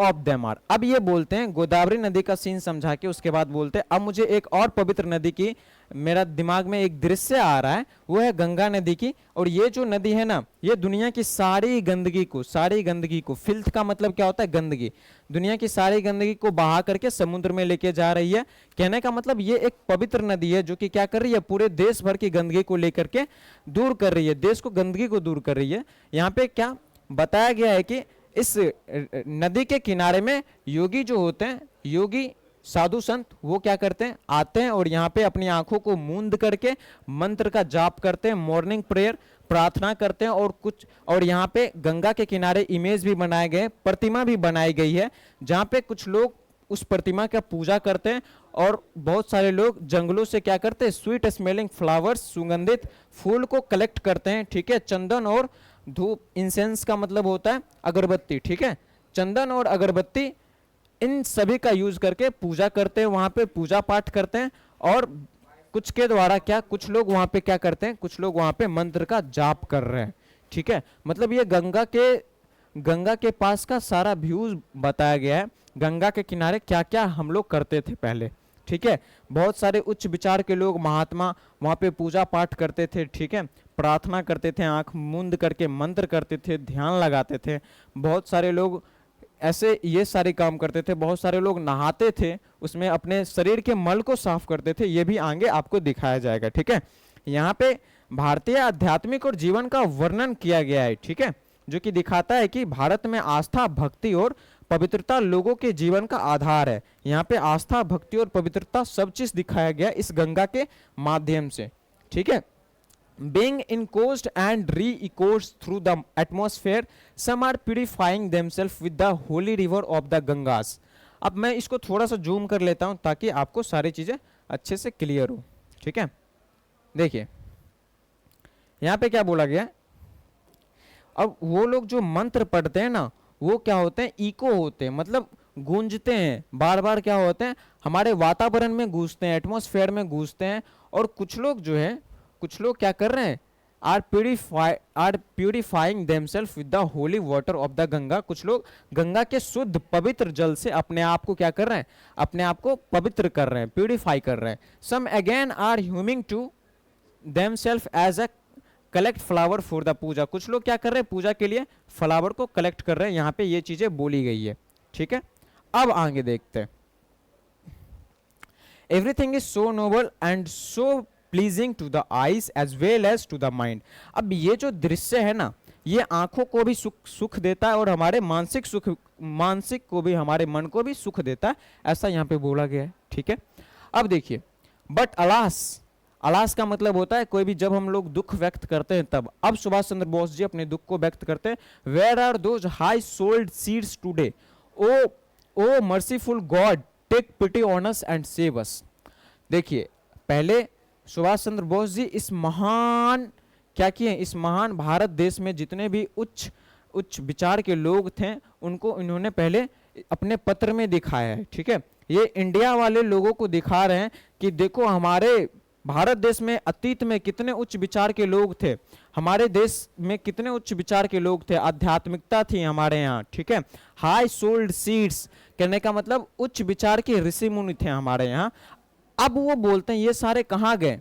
of them are। अब ये बोलते हैं गोदावरी नदी का scene समझा के उसके बाद बोलते हैं अब मुझे एक और पवित्र नदी की, मेरा दिमाग में एक दृश्य आ रहा है, वो है गंगा नदी की। और ये जो नदी है ना, ये दुनिया की सारी गंदगी को, फिल्थ का मतलब क्या होता है, गंदगी, दुनिया की सारी गंदगी को बहा करके समुद्र में लेके जा रही है। कहने का मतलब ये एक पवित्र नदी है जो कि क्या कर रही है, पूरे देश भर की गंदगी को लेकर के दूर कर रही है, देश को गंदगी को दूर कर रही है। यहाँ पे क्या बताया गया है कि इस नदी के किनारे में योगी जो होते हैं, योगी साधु संत, वो क्या करते हैं, आते हैं और यहाँ पे अपनी आंखों को मूंद करके मंत्र का जाप करते हैं, मॉर्निंग प्रेयर प्रार्थना करते हैं। और यहाँ पे गंगा के किनारे इमेज भी बनाए गए, प्रतिमा भी बनाई गई है, जहाँ पे कुछ लोग उस प्रतिमा का पूजा करते हैं और बहुत सारे लोग जंगलों से क्या करते हैं, स्वीट स्मेलिंग फ्लावर्स, सुगंधित फूल को कलेक्ट करते हैं, ठीक है। चंदन और धूप, इंसेंस का मतलब होता है अगरबत्ती, ठीक है। चंदन और अगरबत्ती इन सभी का यूज करके पूजा करते हैं, वहां पे पूजा पाठ करते हैं। और कुछ के द्वारा क्या, कुछ लोग वहां पे क्या करते हैं, कुछ लोग वहां पे मंत्र का जाप कर रहे हैं, ठीक है। मतलब ये गंगा के पास का सारा व्यूज बताया गया है, गंगा के किनारे क्या क्या हम लोग करते थे पहले, ठीक है। बहुत सारे उच्च विचार के लोग, महात्मा वहां पे पूजा पाठ करते थे, ठीक है। प्रार्थना करते थे, आंख मूंद करके मंत्र करते थे, ध्यान लगाते थे। बहुत सारे लोग ऐसे ये सारे काम करते थे। बहुत सारे लोग नहाते थे, उसमें अपने शरीर के मल को साफ करते थे। ये भी आगे आपको दिखाया जाएगा, ठीक है। यहाँ पे भारतीय आध्यात्मिक और जीवन का वर्णन किया गया है, ठीक है, जो कि दिखाता है कि भारत में आस्था, भक्ति और पवित्रता लोगों के जीवन का आधार है। यहाँ पे आस्था, भक्ति और पवित्रता सब चीज दिखाया गया इस गंगा के माध्यम से, ठीक है। Being enclosed and re-echoed through the atmosphere, some are purifying themselves with the holy river of the Gangas. अब मैं इसको थोड़ा सा जूम कर लेता हूं ताकि आपको सारी चीजें अच्छे से क्लियर हो, ठीक है। देखिए यहाँ पे क्या बोला गया, अब वो लोग जो मंत्र पढ़ते हैं ना, वो क्या होते हैं, इको होते हैं, मतलब गूंजते हैं, बार बार क्या होते हैं, हमारे वातावरण में गूंजते हैं, एटमॉस्फेयर में गूंजते हैं। और कुछ लोग जो है, कुछ लोग क्या कर रहे हैं, are purifying themselves with the holy water of the Ganga. कुछ लोग गंगा के शुद्ध पवित्र जल से अपने आप को क्या कर रहे हैं, अपने आप को पवित्र कर रहे हैं, प्यूरिफाई कर रहे हैं। Some again are humming to themself as a collect flower for the puja. कुछ लोग क्या कर रहे हैं, पूजा के लिए फ्लावर को कलेक्ट कर रहे हैं। यहाँ पे ये चीजें बोली गई है, ठीक है। अब आगे देखते हैं। Everything is so noble and so pleasing to the eyes as well as to the mind. अब ये जो दृश्य है ना, ये आंखों को भी सुख देता है और हमारे मानसिक को भी, हमारे मन को भी सुख देता है, ऐसा यहाँ पे बोला गया है, ठीक है। अब देखिए, बट अलास का मतलब होता है कोई भी, जब हम लोग दुख व्यक्त करते हैं तब। अब सुभाष चंद्र बोस जी अपने दुख को व्यक्त करते हैं। Where are those high souled seeds today, o merciful God take pity on us and save us. देखिए, पहले सुभाष चंद्र बोस जी इस महान क्या किए, इस महान भारत देश में जितने भी उच्च विचार के लोग थे, उनको इन्होंने पहले अपने पत्र में दिखाया है, ठीक है। ये इंडिया वाले लोगों को दिखा रहे हैं कि देखो, हमारे भारत देश में अतीत में कितने उच्च विचार के लोग थे, हमारे देश में कितने उच्च विचार के लोग थे, आध्यात्मिकता थी हमारे यहाँ, ठीक है। हाई सोल्ड सीड्स कहने का मतलब उच्च विचार के ऋषि मुनि थे हमारे यहाँ। अब वो बोलते हैं ये सारे कहाँ गए,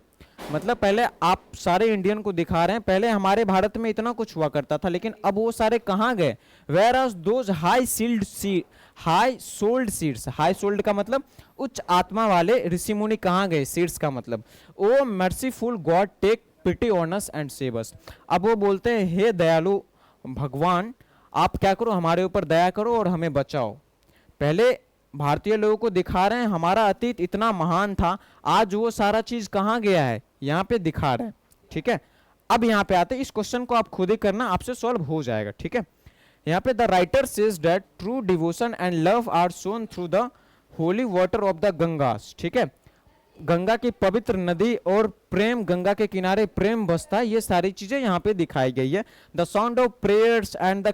मतलब पहले आप सारे इंडियन को दिखा रहे हैं, पहले हमारे भारत में इतना कुछ हुआ करता था, लेकिन अब वो सारे कहाँ गए। Where are those high souled seeds, high souled का मतलब उच्च आत्मा वाले ऋषि मुनि कहाँ गए, सीड्स का मतलब O merciful God take pity on us and save us. अब वो बोलते हैं हे दयालु भगवान, आप क्या करो, हमारे ऊपर दया करो और हमें बचाओ। पहले भारतीय लोगों को दिखा रहे हैं हमारा अतीत इतना महान था, आज वो सारा चीज कहाँ गया है, यहाँ पे दिखा रहे हैं, ठीक है। अब यहाँ पे आते, इस क्वेश्चन को आप खुद ही करना, आपसे सॉल्व हो जाएगा, ठीक है। यहाँ पे the writer says that true devotion and love are shown through the holy water of the Gangas, ठीक है। गंगा की पवित्र नदी और प्रेम, गंगा के किनारे प्रेम बसता है, ये सारी चीजें यहाँ पे दिखाई गई है। The sound of prayers and the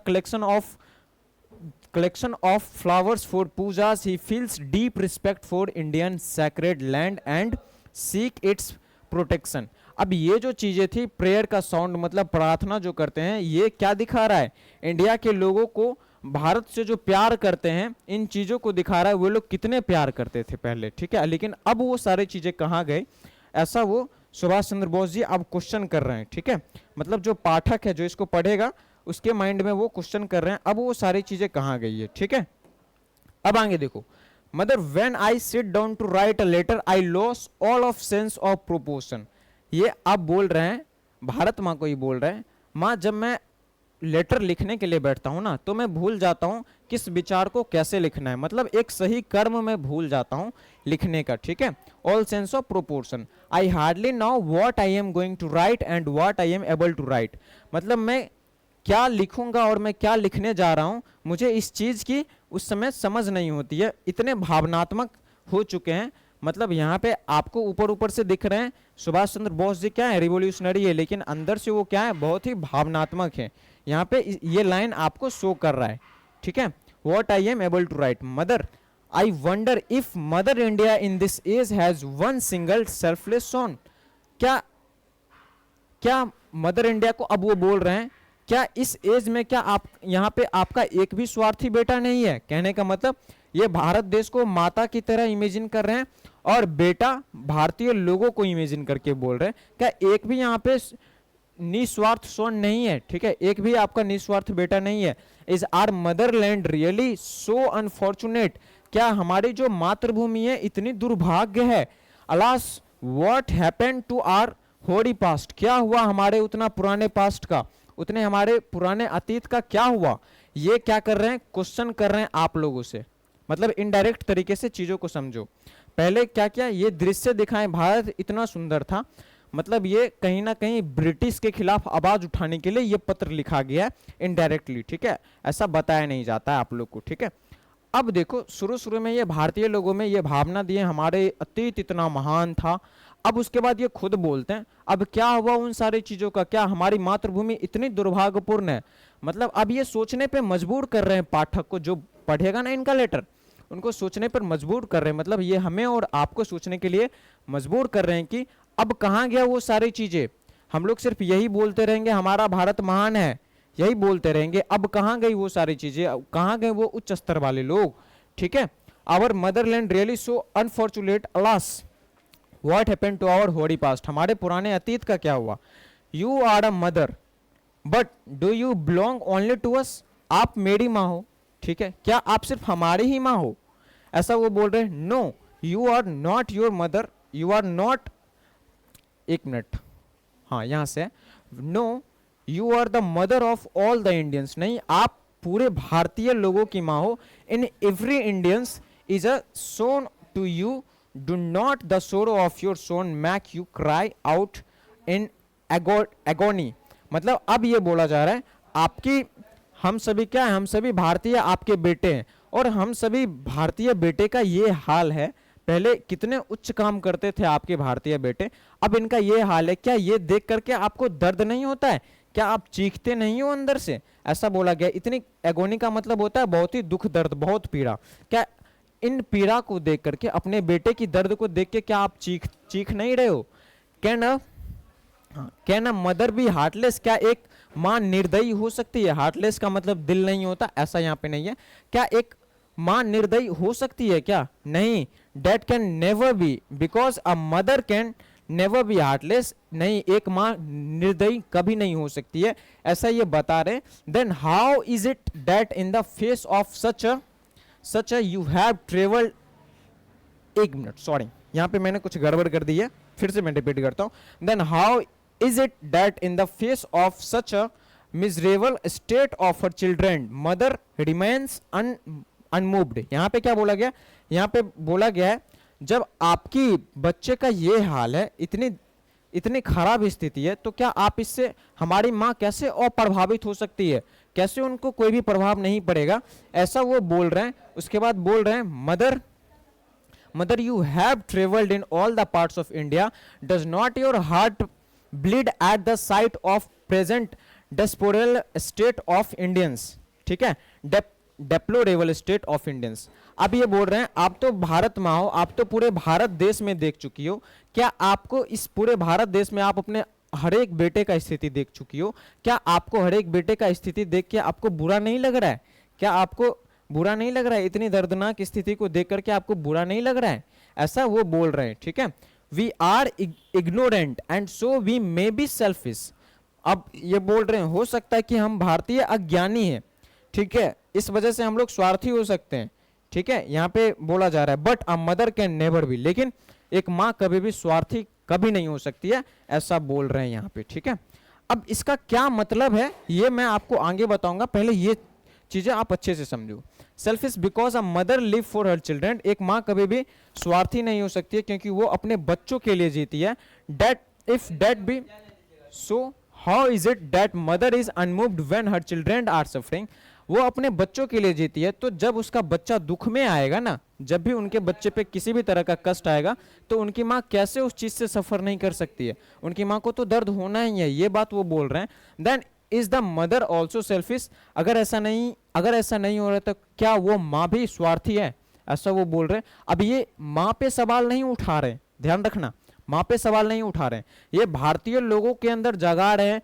collection of flowers for pujas, he feels deep respect for Indian sacred land and seek its protection। अब ये जो चीजें थी, प्रेयर का साउंड मतलब प्रार्थना जो करते हैं, ये क्या दिखा रहा है, इंडिया के लोगों को भारत से जो प्यार करते हैं, इन चीजों को दिखा रहा है वो लोग कितने प्यार करते थे पहले, ठीक है। लेकिन अब वो सारी चीजें कहाँ गए, ऐसा वो सुभाष चंद्र बोस जी अब क्वेश्चन कर रहे हैं, ठीक है। मतलब जो पाठक है, जो इसको पढ़ेगा, उसके माइंड में वो क्वेश्चन कर रहे हैं, अब वो सारी चीजें कहाँ गई है, ठीक है। अब आगे देखो, mother when I sit down to write a letter I lose all of sense of proportion. ये आप बोल रहे हैं, भारत माँ को ही बोल रहे हैं, माँ जब मैं लेटर लिखने के लिए बैठता हूँ ना, तो मैं भूल जाता हूँ किस विचार को कैसे लिखना है, मतलब एक सही कर्म में भूल जाता हूँ लिखने का, ठीक है। All sense of proportion, I hardly know what I am going to write and what I am able to write. मतलब मैं क्या लिखूंगा और मैं क्या लिखने जा रहा हूं, मुझे इस चीज की उस समय समझ नहीं होती है, इतने भावनात्मक हो चुके हैं मतलब यहाँ पे आपको ऊपर ऊपर से दिख रहे हैं सुभाष चंद्र बोस जी क्या है, रिवोल्यूशनरी है, लेकिन अंदर से वो क्या है, बहुत ही भावनात्मक है। यहाँ पे ये लाइन आपको शो कर रहा है, ठीक है। What I am able to write mother, I wonder if Mother India in this age has one single selfless son. क्या क्या मदर इंडिया को अब वो बोल रहे हैं, क्या इस एज में क्या आप यहाँ पे आपका एक भी स्वार्थी बेटा नहीं है? कहने का मतलब ये भारत देश को माता की तरह इमेजिन कर रहे हैं और बेटा भारतीय लोगों को इमेजिन करके बोल रहे हैं। क्या एक भी यहाँ पे निस्वार्थ सोन नहीं है? ठीक है, एक भी आपका निस्वार्थ बेटा नहीं है। Is our motherland really so unfortunate, क्या हमारी जो मातृभूमि है इतनी दुर्भाग्य है? Alas what happened to our hoary past, क्या हुआ हमारे उतना पुराने पास्ट का, उतने हमारे पुराने अतीत का क्या हुआ? ये क्या कर रहे हैं, क्वेश्चन कर रहे हैं आप लोगों से। मतलब इनडायरेक्ट तरीके से चीजों को समझो। पहले क्या क्या ये दृश्य दिखाएं, भारत इतना सुंदर था, मतलब ये कहीं ना कहीं ब्रिटिश के खिलाफ आवाज उठाने के लिए ये पत्र लिखा गया है इनडायरेक्टली, ठीक है, ऐसा बताया नहीं जाता है आप लोग को, ठीक है। अब देखो शुरू शुरू में ये भारतीय लोगों में ये भावना दिए हमारे अतीत इतना महान था, अब उसके बाद ये खुद बोलते हैं अब क्या हुआ उन सारी चीजों का, क्या हमारी मातृभूमि इतनी दुर्भाग्यपूर्ण है? मतलब अब ये सोचने पे मजबूर कर रहे हैं पाठक को, जो पढ़ेगा ना इनका लेटर, उनको सोचने पर मजबूर कर रहे हैं। मतलब ये हमें और आपको सोचने के लिए मजबूर कर रहे हैं कि अब कहाँ गया वो सारी चीजें। हम लोग सिर्फ यही बोलते रहेंगे हमारा भारत महान है, यही बोलते रहेंगे, अब कहाँ गई वो सारी चीजें, कहाँ गए वो उच्च स्तर वाले लोग, ठीक है। Our motherland really so unfortunate, alas what happened to our hoary past, हमारे पुराने अतीत का क्या हुआ? You are a mother but do you belong only to us, आप मेरी माँ हो, ठीक है, क्या आप सिर्फ हमारी ही माँ हो? ऐसा वो बोल रहे हैं। No you are not your mother, you are not, एक मिनट, हाँ यहां से, no you are the mother of all the Indians, नहीं आप पूरे भारतीय लोगों की माँ हो। In every Indians is a son to you, do not the sorrow of your son make you cry out in agony. मतलब अब ये बोला जा रहा है आपकी, हम सभी क्या है, हम सभी भारतीय आपके बेटे हैं और हम सभी भारतीय बेटे का ये हाल है। पहले कितने उच्च काम करते थे आपके भारतीय बेटे, अब इनका ये हाल है। क्या ये देख करके आपको दर्द नहीं होता है? क्या आप चीखते नहीं हो अंदर से? ऐसा बोला गया। इतनी एगोनी का मतलब होता है बहुत ही दुख दर्द, बहुत पीड़ा। क्या इन पीड़ा को देख करके, अपने बेटे की दर्द को देख के क्या आप चीख नहीं रहे हो? Can a mother be heartless, क्या एक माँ निर्दयी हो सकती है? हार्टलेस का मतलब दिल नहीं होता, ऐसा यहाँ पे नहीं है। क्या एक माँ निर्दयी हो सकती है? क्या नहीं, date can never be because a mother can never be heartless, नहीं एक माँ निर्दयी कभी नहीं हो सकती है, ऐसा ये बता रहे। Then how is it that in the face of such a you have travelled, एक मिनट सॉरी, यहाँ पे मैंने कुछ गड़बड़ कर दी है, फिर से मैं रिपीट करता हूँ। Then how is it that in the face of such a miserable state of her children mother remains unmoved। यहाँ पे क्या बोला गया, यहाँ पे बोला गया है जब आपकी बच्चे का ये हाल है, इतनी खराब स्थिति है, तो क्या आप इससे, हमारी माँ कैसे अप्रभावित हो सकती है, कैसे उनको कोई भी प्रभाव नहीं पड़ेगा, ऐसा वो बोल रहे हैं। उसके बाद बोल रहे हैं mother you have traveled in all the parts of India, does not your heart bleed at the sight of present deplorable state of Indians, ठीक है, deplorable state of Indians। अब ये बोल रहे हैं आप तो भारत माँ हो, आप तो पूरे भारत देश में देख चुकी हो, क्या आपको इस पूरे भारत देश में आप अपने हर एक बेटे का स्थिति देख चुकी हो, क्या आपको हर एक बेटे का स्थिति देख के आपको बुरा नहीं लग रहा है? क्या आपको बुरा नहीं लग रहा है? इतनी दर्दनाक स्थिति को देख करके आपको बुरा नहीं लग रहा है? ऐसा वो बोल रहे हैं, ठीक है। We are ignorant and so we may be selfish. अब ये बोल रहे हैं हो सकता है कि हम भारतीय अज्ञानी हैं, ठीक है, इस वजह से हम लोग स्वार्थी हो सकते हैं, ठीक है, यहाँ पे बोला जा रहा है। But a mother can never be, लेकिन एक माँ कभी भी स्वार्थी कभी नहीं हो सकती है, ऐसा बोल रहे हैं यहाँ पे, ठीक है। अब इसका क्या मतलब है ये मैं आपको आगे बताऊंगा, पहले ये चीजें आप अच्छे से समझो। Selfish because a mother live for her children, एक माँ कभी भी स्वार्थी नहीं हो सकती है क्योंकि वो अपने बच्चों के लिए जीती है। That if that be so how is it that mother is unmoved when her children are suffering. वो अपने बच्चों के लिए जीती है। तो जब उसका बच्चा दुख में आएगा ना, जब भी उनके बच्चे पे किसी भी तरह का कष्ट आएगा, तो उनकी माँ कैसे उस चीज से सफर नहीं कर सकती है? उनकी माँ को तो दर्द होना ही है, ये बात वो बोल रहे हैं। Then is the mother also selfish? अगर ऐसा नहीं हो रहा तो क्या वो माँ भी स्वार्थी है? ऐसा वो बोल रहे हैं। अब ये माँ पे सवाल नहीं उठा रहे, ध्यान रखना, माँ पे सवाल नहीं उठा रहे हैं, ये भारतीय लोगों के अंदर जगा रहे हैं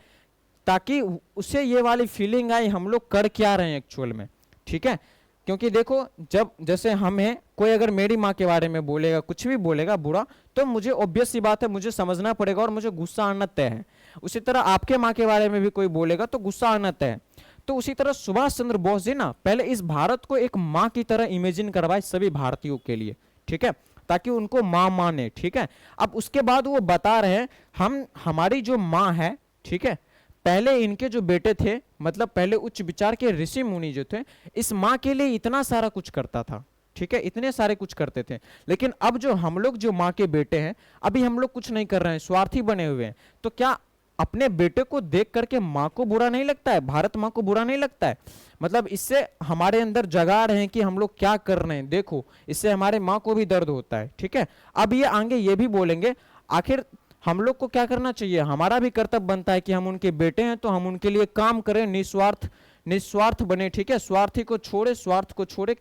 ताकि उसे ये वाली फीलिंग आई हम लोग कर क्या रहे हैं एक्चुअल में, ठीक है? क्योंकि देखो, जब जैसे हमें कोई अगर मेरी माँ के बारे में बोलेगा, कुछ भी बोलेगा बुरा, तो मुझे ऑब्वियस सी बात है, मुझे समझना पड़ेगा और मुझे गुस्सा आना तय है। उसी तरह आपके माँ के बारे में भी कोई बोलेगा तो गुस्सा आना तय है। तो उसी तरह सुभाष चंद्र बोस जी ना पहले इस भारत को एक माँ की तरह इमेजिन करवाए सभी भारतीयों के लिए, ठीक है, ताकि उनको माँ माने, ठीक है। अब उसके बाद वो बता रहे हैं हमारी जो माँ है, ठीक है, पहले इनके जो बेटे थे, मतलब पहले उच्च विचार के ऋषि मुनि जो थे, इस माँ के लिए इतना सारा कुछ करता था, ठीक है, इतने सारे कुछ करते थे। लेकिन अब जो हम लोग जो माँ के बेटे हैं, अभी हम लोग कुछ नहीं कर रहे हैं, स्वार्थी बने हुए हैं। तो क्या अपने बेटे को देख करके माँ को बुरा नहीं लगता है? भारत माँ को बुरा नहीं लगता है? मतलब इससे हमारे अंदर जगा रहे हैं कि हम लोग क्या कर रहे हैं, देखो इससे हमारे माँ को भी दर्द होता है, ठीक है। अब ये आगे ये भी बोलेंगे आखिर हम लोग को क्या करना चाहिए, हमारा भी कर्तव्य बनता है कि हम उनके बेटे हैं तो हम उनके लिए काम करें, निस्वार्थ बने, ठीक है, स्वार्थी को छोड़े, स्वार्थ को छोड़े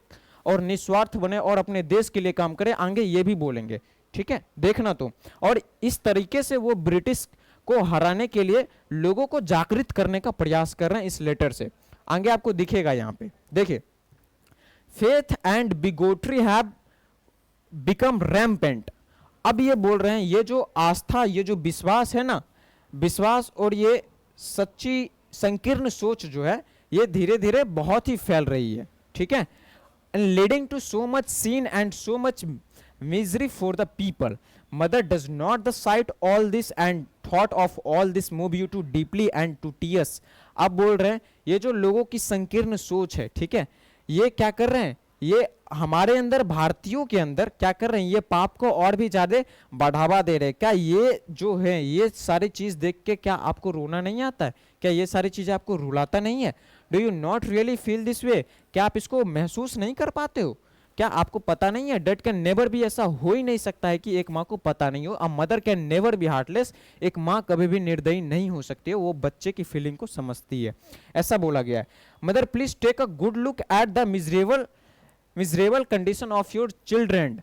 और निस्वार्थ बने और अपने देश के लिए काम करें। आगे ये भी बोलेंगे, ठीक है, देखना तो। और इस तरीके से वो ब्रिटिश को हराने के लिए लोगों को जागृत करने का प्रयास कर रहे हैं इस लेटर से। आगे आपको दिखेगा यहाँ पे, देखिए, faith and bigotry have become rampant. अब ये बोल रहे हैं ये जो आस्था, ये जो विश्वास है ना, विश्वास और ये सच्ची संकीर्ण सोच जो है, ये धीरे धीरे बहुत ही फैल रही है, ठीक है, leading to so much sin and so much misery for the people. Mother does not the sight all this and thought of all this move you to deeply and to tears. अब बोल रहे हैं ये जो लोगों की संकीर्ण सोच है, ठीक है, ये क्या कर रहे हैं, ये हमारे अंदर भारतीयों के अंदर क्या कर रहे हैं, ये पाप को और भी ज्यादा बढ़ावा दे रहे हैं। क्या ये जो है, ये सारी चीज देख के क्या आपको रोना नहीं आता है? क्या ये सारी चीजें आपको रुलाता नहीं है? Do you not really feel this way? क्या आप इसको महसूस नहीं कर पाते हो? क्या आपको पता नहीं है? डेट कैन नेवर भी, ऐसा हो ही नहीं सकता है कि एक माँ को पता नहीं हो। A mother can never be heartless, एक माँ कभी भी निर्दयी नहीं हो सकती है, वो बच्चे की फीलिंग को समझती है, ऐसा बोला गया है। Mother please take a good look at the miserable condition of your children,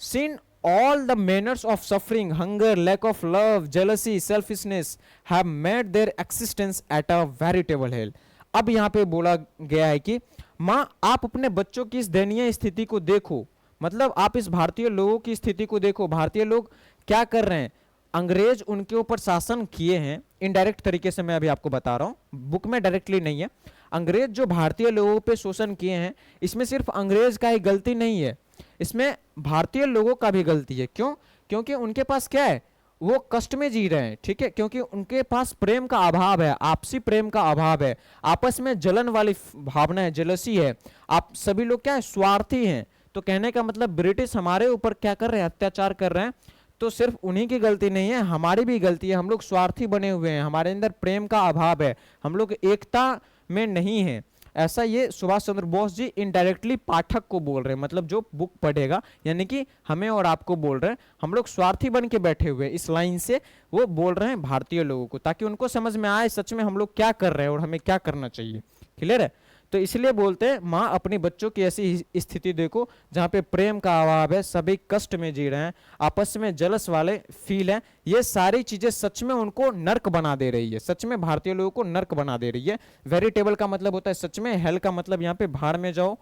seen all the manners of suffering, hunger, lack of love, jealousy, selfishness have made their existence at a veritable hell. अब यहाँ पे बोला गया है कि माँ आप अपने बच्चों की इस दयनीय स्थिति को देखो, मतलब आप इस भारतीय लोगों की स्थिति को देखो। भारतीय लोग क्या कर रहे हैं, अंग्रेज उनके ऊपर शासन किए हैं इनडायरेक्ट तरीके से, मैं अभी आपको बता रहा हूँ, बुक में डायरेक्टली नहीं है। अंग्रेज जो भारतीय लोगों पे शोषण किए हैं, इसमें सिर्फ अंग्रेज का ही गलती नहीं है, इसमें भारतीय लोगों का भी गलती है। क्यों? क्योंकि उनके पास क्या है, वो कष्ट में जी रहे हैं, ठीक है, क्योंकि उनके पास प्रेम का अभाव है, आपसी प्रेम का अभाव है, आपस में जलन वाली भावना है, जेलसी है। आप सभी लोग क्या है, स्वार्थी हैं। तो कहने का मतलब ब्रिटिश हमारे ऊपर क्या कर रहे हैं, अत्याचार कर रहे हैं। तो सिर्फ उन्हीं की गलती नहीं है, हमारी भी गलती है। हम लोग स्वार्थी बने हुए हैं, हमारे अंदर प्रेम का अभाव है, हम लोग एकता में नहीं है। ऐसा ये सुभाष चंद्र बोस जी इनडायरेक्टली पाठक को बोल रहे हैं, मतलब जो बुक पढ़ेगा, यानी कि हमें और आपको बोल रहे हैं। हम लोग स्वार्थी बन के बैठे हुए, इस लाइन से वो बोल रहे हैं भारतीय लोगों को, ताकि उनको समझ में आए सच में हम लोग क्या कर रहे हैं और हमें क्या करना चाहिए। क्लियर है? तो इसलिए बोलते हैं माँ अपने बच्चों की ऐसी स्थिति देखो जहाँ पे प्रेम का अभाव है, सभी कष्ट में जी रहे हैं, आपस में जलस वाले फील है। ये सारी चीजें सच में उनको नर्क बना दे रही है, सच में भारतीय लोगों को नर्क बना दे रही है। वेरिटेबल का मतलब होता है सच में, हेल का मतलब यहाँ पे भाड़ में जाओ,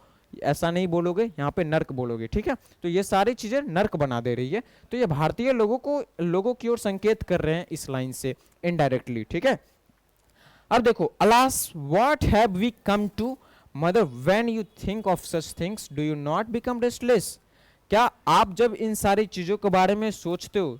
ऐसा नहीं बोलोगे, यहाँ पे नर्क बोलोगे, ठीक है। तो ये सारी चीजें नर्क बना दे रही है। तो ये भारतीय लोगों की ओर संकेत कर रहे हैं इस लाइन से इनडायरेक्टली, ठीक है। अब देखो, alas what have we come to, mother when you think of such things do you not become restless. क्या आप जब इन सारी चीजों के बारे में सोचते हो,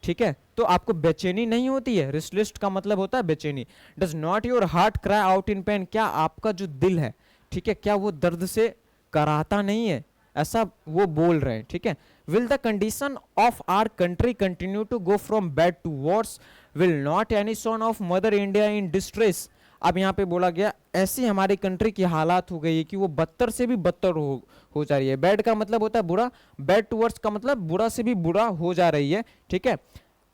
ठीक है, तो आपको बेचैनी नहीं होती है? रेस्टलेस का मतलब होता है बेचैनी। Does not your heart cry out in pen, क्या आपका जो दिल है, ठीक है, क्या वो दर्द से कराहता नहीं है? ऐसा वो बोल रहे हैं, ठीक है। Will the condition of our country continue to go from bad to worse, will not any son of mother India in distress. अब यहाँ पे बोला गया ऐसी हमारी कंट्री की हालात हो गई है कि वो बदतर से भी बदतर हो जा रही है। बैड का मतलब होता है बुरा, बैड टूवर्ड्स का मतलब बुरा से भी बुरा हो जा रही है, ठीक है।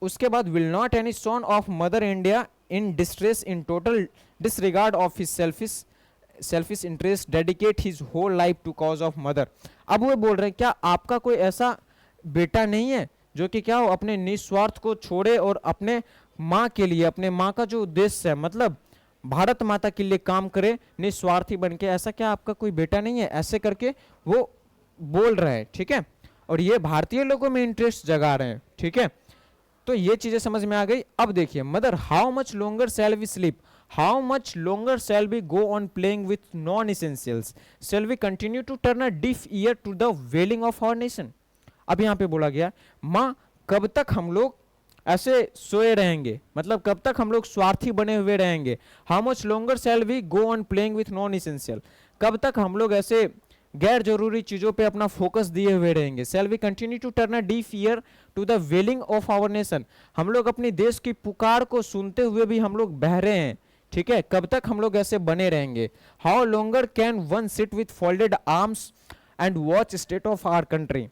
उसके बाद will not any son of mother India in distress in total disregard of his selfish interest dedicate his whole life to cause of mother. अब वो बोल रहे हैं क्या आपका कोई ऐसा बेटा नहीं है जो कि क्या हो अपने निस्वार्थ को छोड़े और अपने माँ के लिए, अपने माँ का जो उद्देश्य है मतलब भारत माता के लिए काम करे निस्वार्थी बन के, ऐसा क्या आपका कोई बेटा नहीं है? ऐसे करके वो बोल रहे हैं, ठीक है। और ये भारतीय लोगों में इंटरेस्ट जगा रहे हैं, ठीक है। तो ये चीजें समझ में आ गई। अब देखिए mother how much longer shall we sleep, how much longer shall we go on playing with non essentials, shall we continue to turn a deaf ear to the wailing of our nation. अब यहाँ पे बोला गया माँ कब तक हम लोग ऐसे सोए रहेंगे, मतलब कब तक हम लोग स्वार्थी बने हुए रहेंगे। How much longer shall we go on playing with non essential, कब तक हम लोग ऐसे गैर जरूरी चीजों पे अपना फोकस दिए हुए रहेंगे। Shall we continue to turn a deaf ear to the wailing of our nation, हम लोग अपने देश की पुकार को सुनते हुए भी हम लोग बह रहे हैं, ठीक है। कब तक हम लोग ऐसे बने रहेंगे। How longer can one sit with folded arms and watch state of our country,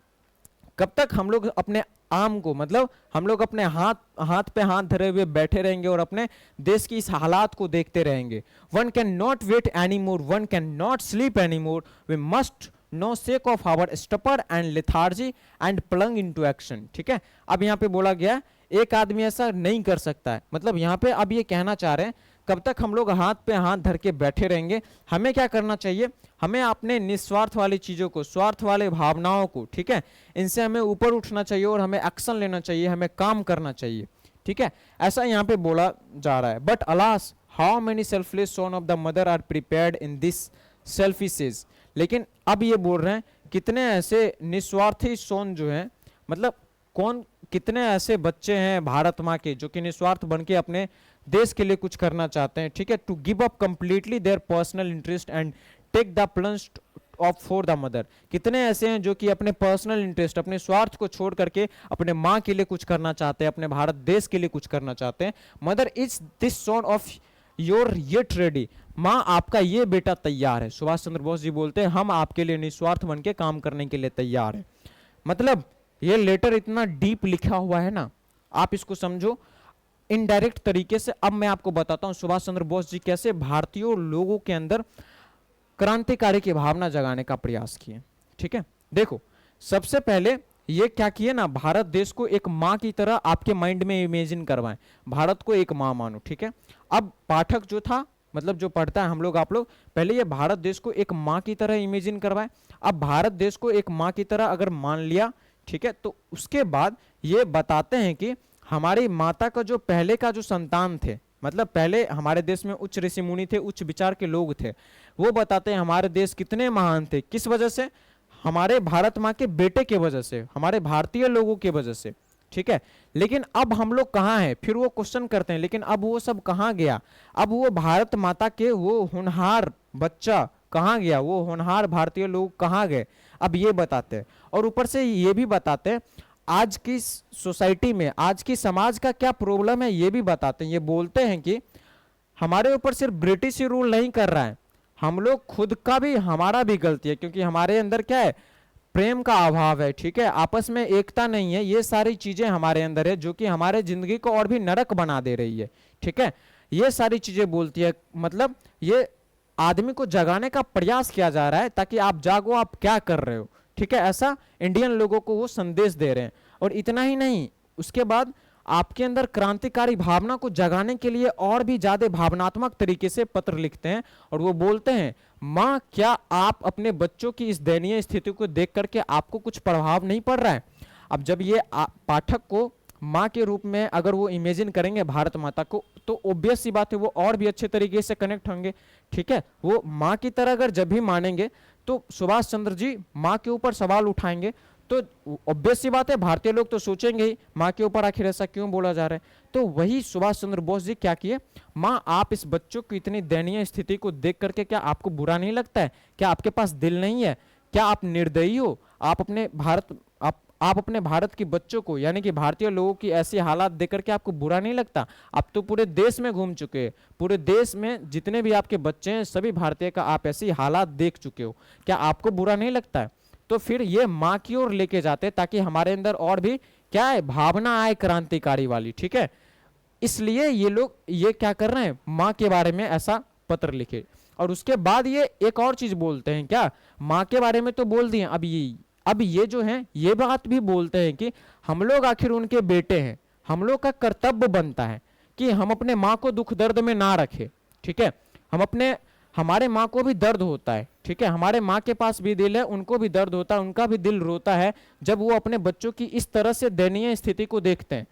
कब तक हम लोग अपने आर्म को मतलब हम लोग अपने हाथ पे हाथ धरे हुए बैठे रहेंगे और अपने देश की इस हालात को देखते रहेंगे। One can not wait any more, one can not sleep any more, we must now shake off our stupor and lethargy and plunge into action, ठीक है। अब यहाँ पे बोला गया एक आदमी ऐसा नहीं कर सकता है, मतलब यहाँ पे अब ये कहना चाह रहे हैं कब तक हम लोग हाथ पे हाथ धर के बैठे रहेंगे। हमें क्या करना चाहिए, हमें अपने निस्वार्थ वाली चीजों को, स्वार्थ वाले भावनाओं को, ठीक है, इनसे हमें ऊपर उठना चाहिए और हमें एक्शन लेना चाहिए, हमें काम करना चाहिए, ठीक है। ऐसा यहाँ पे बोला जा रहा है। But alas how many selfless son of the mother are prepared in this selfish age, लेकिन अब ये बोल रहे हैं कितने ऐसे निस्वार्थी सोन जो हैं, मतलब कौन कितने ऐसे बच्चे हैं भारत माँ के जो कि निस्वार्थ बन के अपने देश के लिए कुछ करना चाहते हैं, ठीक है। To give up completely their personal interest and take the plunge of for the mother, कितने ऐसे हैं जो कि अपने पर्सनल इंटरेस्ट, अपने स्वार्थ को छोड़ करके अपने माँ के लिए कुछ करना चाहते हैं, अपने भारत देश के लिए कुछ करना चाहते हैं। Mother is this son of your yet ready, माँ आपका ये बेटा तैयार है। सुभाष चंद्र बोस जी बोलते हैं हम आपके लिए निस्वार्थ बन के काम करने के लिए तैयार है। मतलब ये लेटर इतना डीप लिखा हुआ है ना, आप इसको समझो इनडायरेक्ट तरीके से। अब मैं आपको बताता हूं सुभाष चंद्र बोस जी कैसे भारतीय लोगों के अंदर क्रांतिकारी की भावना जगाने का प्रयास किए, ठीक है। देखो सबसे पहले ये क्या किए ना, भारत देश को एक माँ की तरह आपके माइंड में इमेजिन करवाएं, भारत को एक माँ मानो, ठीक है। अब पाठक जो था, मतलब जो पढ़ता है हम लोग आप लोग, पहले ये भारत देश को एक माँ की तरह इमेजिन करवाएं। अब भारत देश को एक माँ की तरह अगर मान लिया, ठीक है, तो उसके बाद ये बताते हैं कि हमारी माता का जो पहले का जो संतान थे, मतलब पहले हमारे देश में उच्च ऋषि मुनि थे, उच्च विचार के लोग थे, वो बताते हैं हमारे देश कितने महान थे, किस वजह से, हमारे भारत माँ के बेटे के वजह से, हमारे भारतीय लोगों के वजह से, ठीक है। लेकिन अब हम लोग कहाँ हैं, फिर वो क्वेश्चन करते हैं लेकिन अब वो सब कहाँ गया, अब वो भारत माता के वो होनहार बच्चा कहाँ गया, वो होनहार भारतीय लोग कहाँ गए, अब ये बताते हैं। और ऊपर से ये भी बताते हैं आज की सोसाइटी में, आज की समाज का क्या प्रॉब्लम है ये भी बताते हैं। ये बोलते हैं कि हमारे ऊपर सिर्फ ब्रिटिश ही रूल नहीं कर रहा है, हम लोग खुद का भी, हमारा भी गलती है, क्योंकि हमारे अंदर क्या है, प्रेम का अभाव है, ठीक है, आपस में एकता नहीं है, ये सारी चीजें हमारे अंदर है जो कि हमारे जिंदगी को और भी नरक बना दे रही है, ठीक है। ये सारी चीजें बोलती है, मतलब ये आदमी को जगाने का प्रयास किया जा रहा है ताकि आप जागो, आप क्या कर रहे हो, ठीक है, ऐसा इंडियन लोगों को वो संदेश दे रहे हैं। और इतना ही नहीं, उसके बाद आपके अंदर क्रांतिकारी भावना को जगाने के लिए और भी ज्यादा भावनात्मक तरीके से पत्र लिखते हैं और वो बोलते हैं माँ क्या आप अपने बच्चों की इस दयनीय स्थिति को देख करके आपको कुछ प्रभाव नहीं पड़ रहा है। अब जब ये पाठक को माँ के रूप में अगर वो इमेजिन करेंगे भारत माता को, तो ऑब्वियस सी बात है वो और भी अच्छे तरीके से कनेक्ट होंगे, ठीक है। वो माँ की तरह अगर जब भी मानेंगे तो सुभाष चंद्र जी माँ के ऊपर सवाल उठाएंगे, तो ऑब्वियस सी बात है भारतीय लोग तो सोचेंगे ही माँ के ऊपर आखिर ऐसा क्यों बोला जा रहा है। तो वही सुभाष चंद्र बोस जी क्या किए, माँ आप इस बच्चों की इतनी दयनीय स्थिति को देख करके क्या आपको बुरा नहीं लगता है, क्या आपके पास दिल नहीं है, क्या आप निर्दयी हो, आप अपने भारत, आप अपने भारत के बच्चों को यानी कि भारतीय लोगों की ऐसी हालात देख करके आपको बुरा नहीं लगता? आप तो पूरे देश में घूम चुके हैं, पूरे देश में जितने भी आपके बच्चे हैं सभी भारतीय का आप ऐसी हालात देख चुके हो, क्या आपको बुरा नहीं लगता है? तो फिर ये माँ की ओर लेके जाते ताकि हमारे अंदर और भी क्या है, भावना आए क्रांतिकारी वाली, ठीक है। इसलिए ये लोग ये क्या कर रहे हैं, माँ के बारे में ऐसा पत्र लिखे। और उसके बाद ये एक और चीज बोलते हैं, क्या, माँ के बारे में तो बोल दिए, अब ये जो है ये बात भी बोलते हैं कि हम लोग आखिर उनके बेटे हैं, हम लोग का कर्तव्य बनता है कि हम अपने माँ को दुख दर्द में ना रखें, ठीक है। हमारे माँ को भी दर्द होता है, ठीक है, हमारे माँ के पास भी दिल है, उनको भी दर्द होता है, उनका भी दिल रोता है जब वो अपने बच्चों की इस तरह से दयनीय स्थिति को देखते हैं।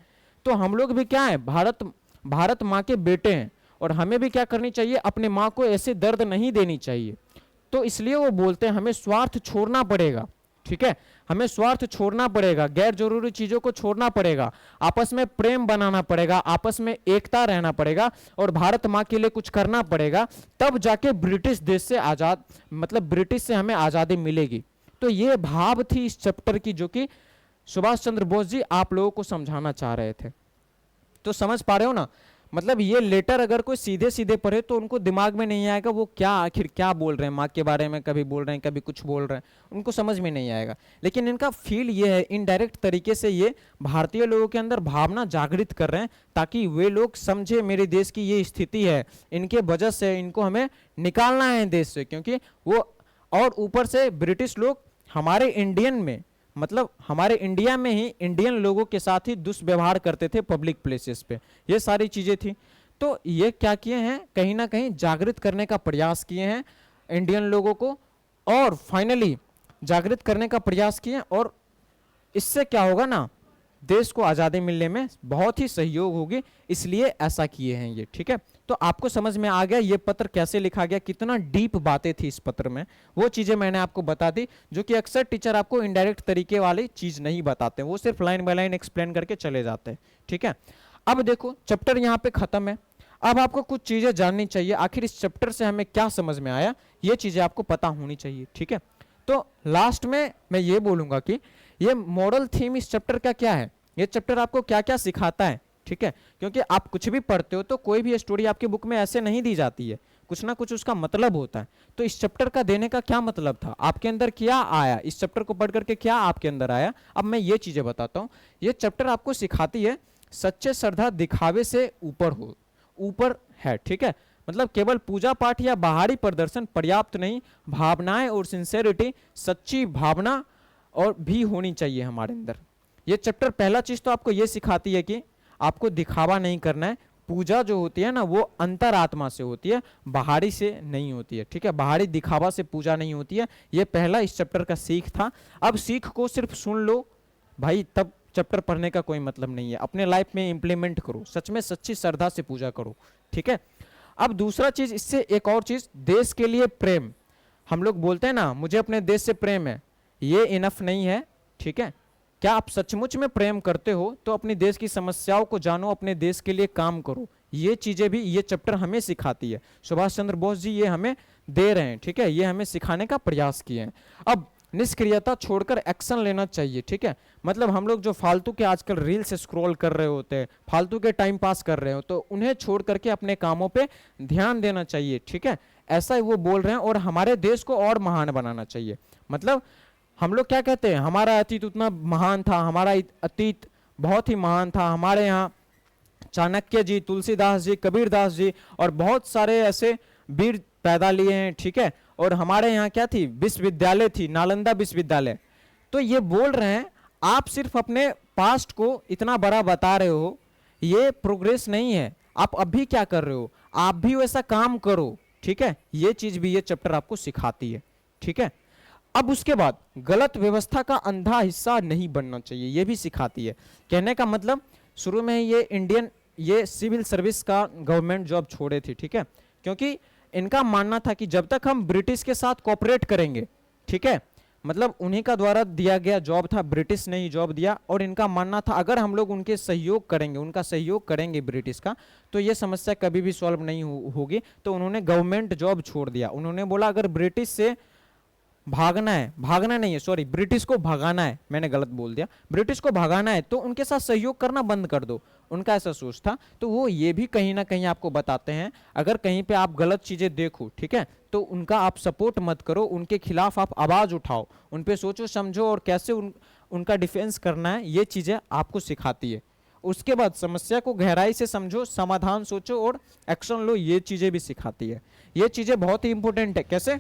तो हम लोग भी क्या है, भारत माँ के बेटे हैं और हमें भी क्या करनी चाहिए, अपने माँ को ऐसे दर्द नहीं देनी चाहिए। तो इसलिए वो बोलते हैं हमें स्वार्थ छोड़ना पड़ेगा, ठीक है, हमें स्वार्थ छोड़ना पड़ेगा, गैर जरूरी चीजों को छोड़ना पड़ेगा, आपस में प्रेम बनाना पड़ेगा, आपस में एकता रहना पड़ेगा और भारत माँ के लिए कुछ करना पड़ेगा, तब जाके ब्रिटिश देश से आजाद, मतलब ब्रिटिश से हमें आजादी मिलेगी। तो ये भाव थी इस चैप्टर की जो कि सुभाष चंद्र बोस जी आप लोगों को समझाना चाह रहे थे। तो समझ पा रहे हो ना, मतलब ये लेटर अगर कोई सीधे सीधे पढ़े तो उनको दिमाग में नहीं आएगा वो क्या आखिर क्या बोल रहे हैं माँ के बारे में, कभी बोल रहे हैं कभी कुछ बोल रहे हैं, उनको समझ में नहीं आएगा। लेकिन इनका फील ये है, इनडायरेक्ट तरीके से ये भारतीय लोगों के अंदर भावना जागृत कर रहे हैं ताकि वे लोग समझे मेरे देश की ये स्थिति है, इनके वजह से इनको हमें निकालना है देश से। क्योंकि वो, और ऊपर से ब्रिटिश लोग हमारे इंडियन में, मतलब हमारे इंडिया में ही इंडियन लोगों के साथ ही दुष्व्यवहार करते थे पब्लिक प्लेसेस पे, ये सारी चीजें थी। तो ये क्या किए हैं, कहीं ना कहीं जागृत करने का प्रयास किए हैं इंडियन लोगों को, और फाइनली जागृत करने का प्रयास किए, और इससे क्या होगा ना, देश को आज़ादी मिलने में बहुत ही सहयोग होगी, इसलिए ऐसा किए हैं ये, ठीक है। तो आपको समझ में आ गया ये पत्र कैसे लिखा गया, कितना डीप बातें थी इस पत्र में, वो चीजें मैंने आपको बता दी जो कि अक्सर टीचर आपको इनडायरेक्ट तरीके वाली चीज नहीं बताते, वो सिर्फ लाइन बाय लाइन एक्सप्लेन करके चले जाते हैं, ठीक है। अब देखो चैप्टर यहाँ पे खत्म है, अब आपको कुछ चीजें जाननी चाहिए, आखिर इस चैप्टर से हमें क्या समझ में आया, ये चीजें आपको पता होनी चाहिए, ठीक है। तो लास्ट में मैं ये बोलूंगा कि ये मॉडल थीम इस चैप्टर का क्या है, ये चैप्टर आपको क्या क्या सिखाता है, ठीक है। क्योंकि आप कुछ भी पढ़ते हो तो कोई भी स्टोरी आपकी बुक में ऐसे नहीं दी जाती है, कुछ ना कुछ उसका मतलब होता है। तो इस चैप्टर का देने का क्या मतलब था, आपके अंदर क्या आया, इस चैप्टर को पढ़ करके क्या आपके अंदर आया, अब मैं ये चीजें बताता हूँ। ये चैप्टर आपको सिखाती है सच्चे श्रद्धा दिखावे से ऊपर है, ठीक है। मतलब केवल पूजा पाठ या बाहरी प्रदर्शन पर्याप्त नहीं, भावनाएं और सिंसेरिटी, सच्ची भावना और भी होनी चाहिए हमारे अंदर। ये चैप्टर पहला चीज तो आपको ये सिखाती है कि आपको दिखावा नहीं करना है, पूजा जो होती है ना वो अंतरात्मा से होती है, बाहरी से नहीं होती है, ठीक है, बाहरी दिखावा से पूजा नहीं होती है। ये पहला इस चैप्टर का सीख था। अब सीख को सिर्फ सुन लो भाई, तब चैप्टर पढ़ने का कोई मतलब नहीं है, अपने लाइफ में इंप्लीमेंट करो, सच में सच्ची श्रद्धा से पूजा करो, ठीक है। अब दूसरा चीज, इससे एक और चीज, देश के लिए प्रेम, हम लोग बोलते हैं ना मुझे अपने देश से प्रेम है, ये इनफ नहीं है, ठीक है। क्या आप सचमुच में प्रेम करते हो तो अपने देश की समस्याओं को जानो, अपने देश के लिए काम करो, ये चीजें भी ये चैप्टर हमें सिखाती है। सुभाष चंद्र बोस जी ये हमें दे रहे हैं, ठीक है, ये हमें सिखाने का प्रयास किए हैं। अब निष्क्रियता छोड़कर एक्शन लेना चाहिए, ठीक है। मतलब हम लोग जो फालतू के आजकल रील्स स्क्रॉल कर रहे होते हैं, फालतू के टाइम पास कर रहे हो, तो उन्हें छोड़ करके अपने कामों पे ध्यान देना चाहिए, ठीक है, ऐसा ही वो बोल रहे हैं। और हमारे देश को और महान बनाना चाहिए। मतलब हम लोग क्या कहते हैं, हमारा अतीत उतना महान था, हमारा अतीत बहुत ही महान था, हमारे यहाँ चाणक्य जी, तुलसीदास जी, कबीरदास जी और बहुत सारे ऐसे वीर पैदा लिए हैं, ठीक है। और हमारे यहाँ क्या थी, विश्वविद्यालय थी, नालंदा विश्वविद्यालय। तो ये बोल रहे हैं आप सिर्फ अपने पास्ट को इतना बड़ा बता रहे हो, ये प्रोग्रेस नहीं है, आप अभी क्या कर रहे हो, आप भी वैसा काम करो, ठीक है। ये चीज भी ये चैप्टर आपको सिखाती है, ठीक है। अब उसके बाद गलत व्यवस्था का अंधा हिस्सा नहीं बनना चाहिए, ये भी सिखाती है। कहने का मतलब शुरू में ये सिविल सर्विस का गवर्नमेंट जॉब छोड़े थे, ठीक है, क्योंकि इनका मानना था कि जब तक हम ब्रिटिश के साथ कोऑपरेट करेंगे, ठीक है, मतलब उन्हीं का द्वारा दिया गया जॉब था, ब्रिटिश ने ही जॉब दिया, और इनका मानना था अगर हम लोग उनके सहयोग करेंगे, उनका सहयोग करेंगे ब्रिटिश का, तो ये समस्या कभी भी सॉल्व नहीं होगी। तो उन्होंने गवर्नमेंट जॉब छोड़ दिया। उन्होंने बोला अगर ब्रिटिश से भागना है, भागना नहीं है, सॉरी, ब्रिटिश को भगाना है, मैंने गलत बोल दिया, ब्रिटिश को भगाना है तो उनके साथ सहयोग करना बंद कर दो, उनका ऐसा सोच था। तो वो ये भी कहीं ना कहीं आपको बताते हैं, अगर कहीं पे आप गलत चीजें देखो, ठीक है, तो उनका आप सपोर्ट मत करो, उनके खिलाफ आप आवाज उठाओ, उन पे सोचो समझो और कैसे उनका डिफेंस करना है, ये चीजें आपको सिखाती है। उसके बाद समस्या को गहराई से समझो, समाधान सोचो और एक्शन लो, ये चीजें भी सिखाती है। ये चीजें बहुत ही इंपॉर्टेंट है। कैसे?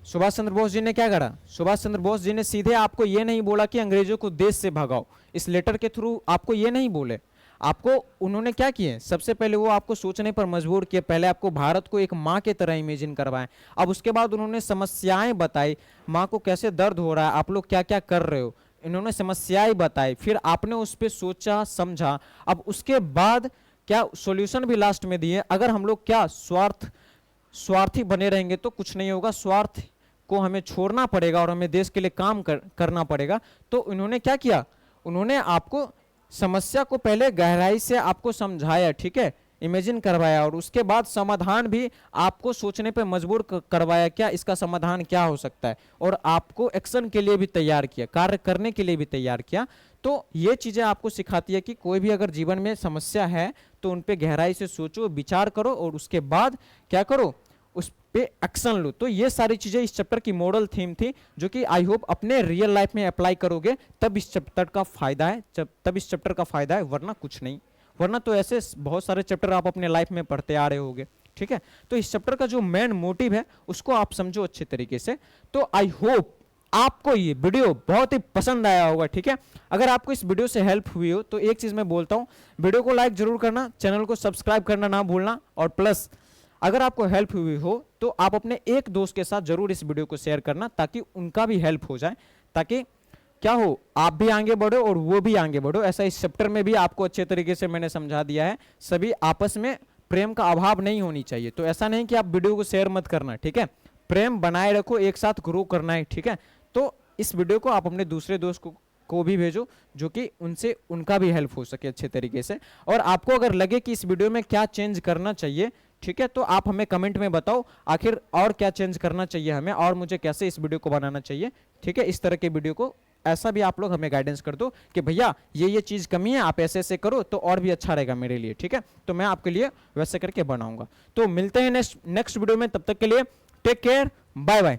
सुभाष चंद्र बोस जी ने क्या करा? सुभाष चंद्र बोस जी ने सीधे आपको ये नहीं बोला कि अंग्रेजों को देश से भगाओ, इस लेटर के थ्रू आपको ये नहीं बोले। आपको उन्होंने क्या किए? सबसे पहले वो आपको सोचने पर मजबूर किए, पहले आपको भारत को एक माँ के तरह इमेजिन करवाएं। अब उसके बाद उन्होंने समस्याएं बताई, माँ को कैसे दर्द हो रहा है, आप लोग क्या क्या कर रहे हो, इन्होंने समस्याएं बताई, फिर आपने उस पर सोचा समझा। अब उसके बाद क्या सॉल्यूशन भी लास्ट में दिए। अगर हम लोग क्या स्वार्थी बने रहेंगे तो कुछ नहीं होगा, स्वार्थ को हमें छोड़ना पड़ेगा और हमें देश के लिए काम करना पड़ेगा। तो उन्होंने क्या किया? उन्होंने आपको समस्या को पहले गहराई से आपको समझाया, ठीक है, इमेजिन करवाया, और उसके बाद समाधान भी आपको सोचने पे मजबूर करवाया, क्या इसका समाधान क्या हो सकता है, और आपको एक्शन के लिए भी तैयार किया, कार्य करने के लिए भी तैयार किया। तो ये चीजें आपको सिखाती है कि कोई भी अगर जीवन में समस्या है तो उन पे गहराई से सोचो, विचार करो और उसके बाद क्या करो, उस पे एक्शन लो। तो ये सारी चीजें इस चैप्टर की मॉडल थीम थी, जो कि आई होप अपने रियल लाइफ में अप्लाई करोगे तब इस चैप्टर का फायदा है, तब इस चैप्टर का फायदा है, वरना कुछ नहीं। वरना तो ऐसे बहुत सारे चैप्टर आप अपने लाइफ में पढ़ते आ रहे होगे, ठीक है। तो इस चैप्टर का जो मेन मोटिव है उसको आप समझो अच्छे तरीके से। तो आई होप आपको ये वीडियो बहुत ही पसंद आया होगा, ठीक है। अगर आपको इस वीडियो से हेल्प हुई हो तो एक चीज मैं बोलता हूँ, वीडियो को लाइक जरूर करना, चैनल को सब्सक्राइब करना ना भूलना, और प्लस अगर आपको हेल्प हुई हो तो आप अपने एक दोस्त के साथ जरूर इस वीडियो को शेयर करना, ताकि उनका भी हेल्प हो जाए, ताकि क्या हो, आप भी आगे बढ़ो और वो भी आगे बढ़ो। ऐसा इस चैप्टर में भी आपको अच्छे तरीके से मैंने समझा दिया है। सभी आपस में प्रेम का अभाव नहीं होनी चाहिए। तो ऐसा नहीं कि आप वीडियो को शेयर मत करना, ठीक है, प्रेम बनाए रखो, एक साथ ग्रो करना है, ठीक है। तो इस वीडियो को आप अपने दूसरे दोस्त को भी भेजो, जो कि उनसे उनका भी हेल्प हो सके अच्छे तरीके से। और आपको अगर लगे कि इस वीडियो में क्या चेंज करना चाहिए, ठीक है, तो आप हमें कमेंट में बताओ आखिर और क्या चेंज करना चाहिए हमें, और मुझे कैसे इस वीडियो को बनाना चाहिए, ठीक है। इस तरह के वीडियो को ऐसा भी आप लोग हमें गाइडेंस कर दो कि भैया ये चीज कमी है, आप ऐसे ऐसे करो तो और भी अच्छा रहेगा मेरे लिए, ठीक है। तो मैं आपके लिए वैसे करके बनाऊंगा। तो मिलते हैं नेक्स्ट वीडियो में, तब तक के लिए टेक केयर, बाय बाय।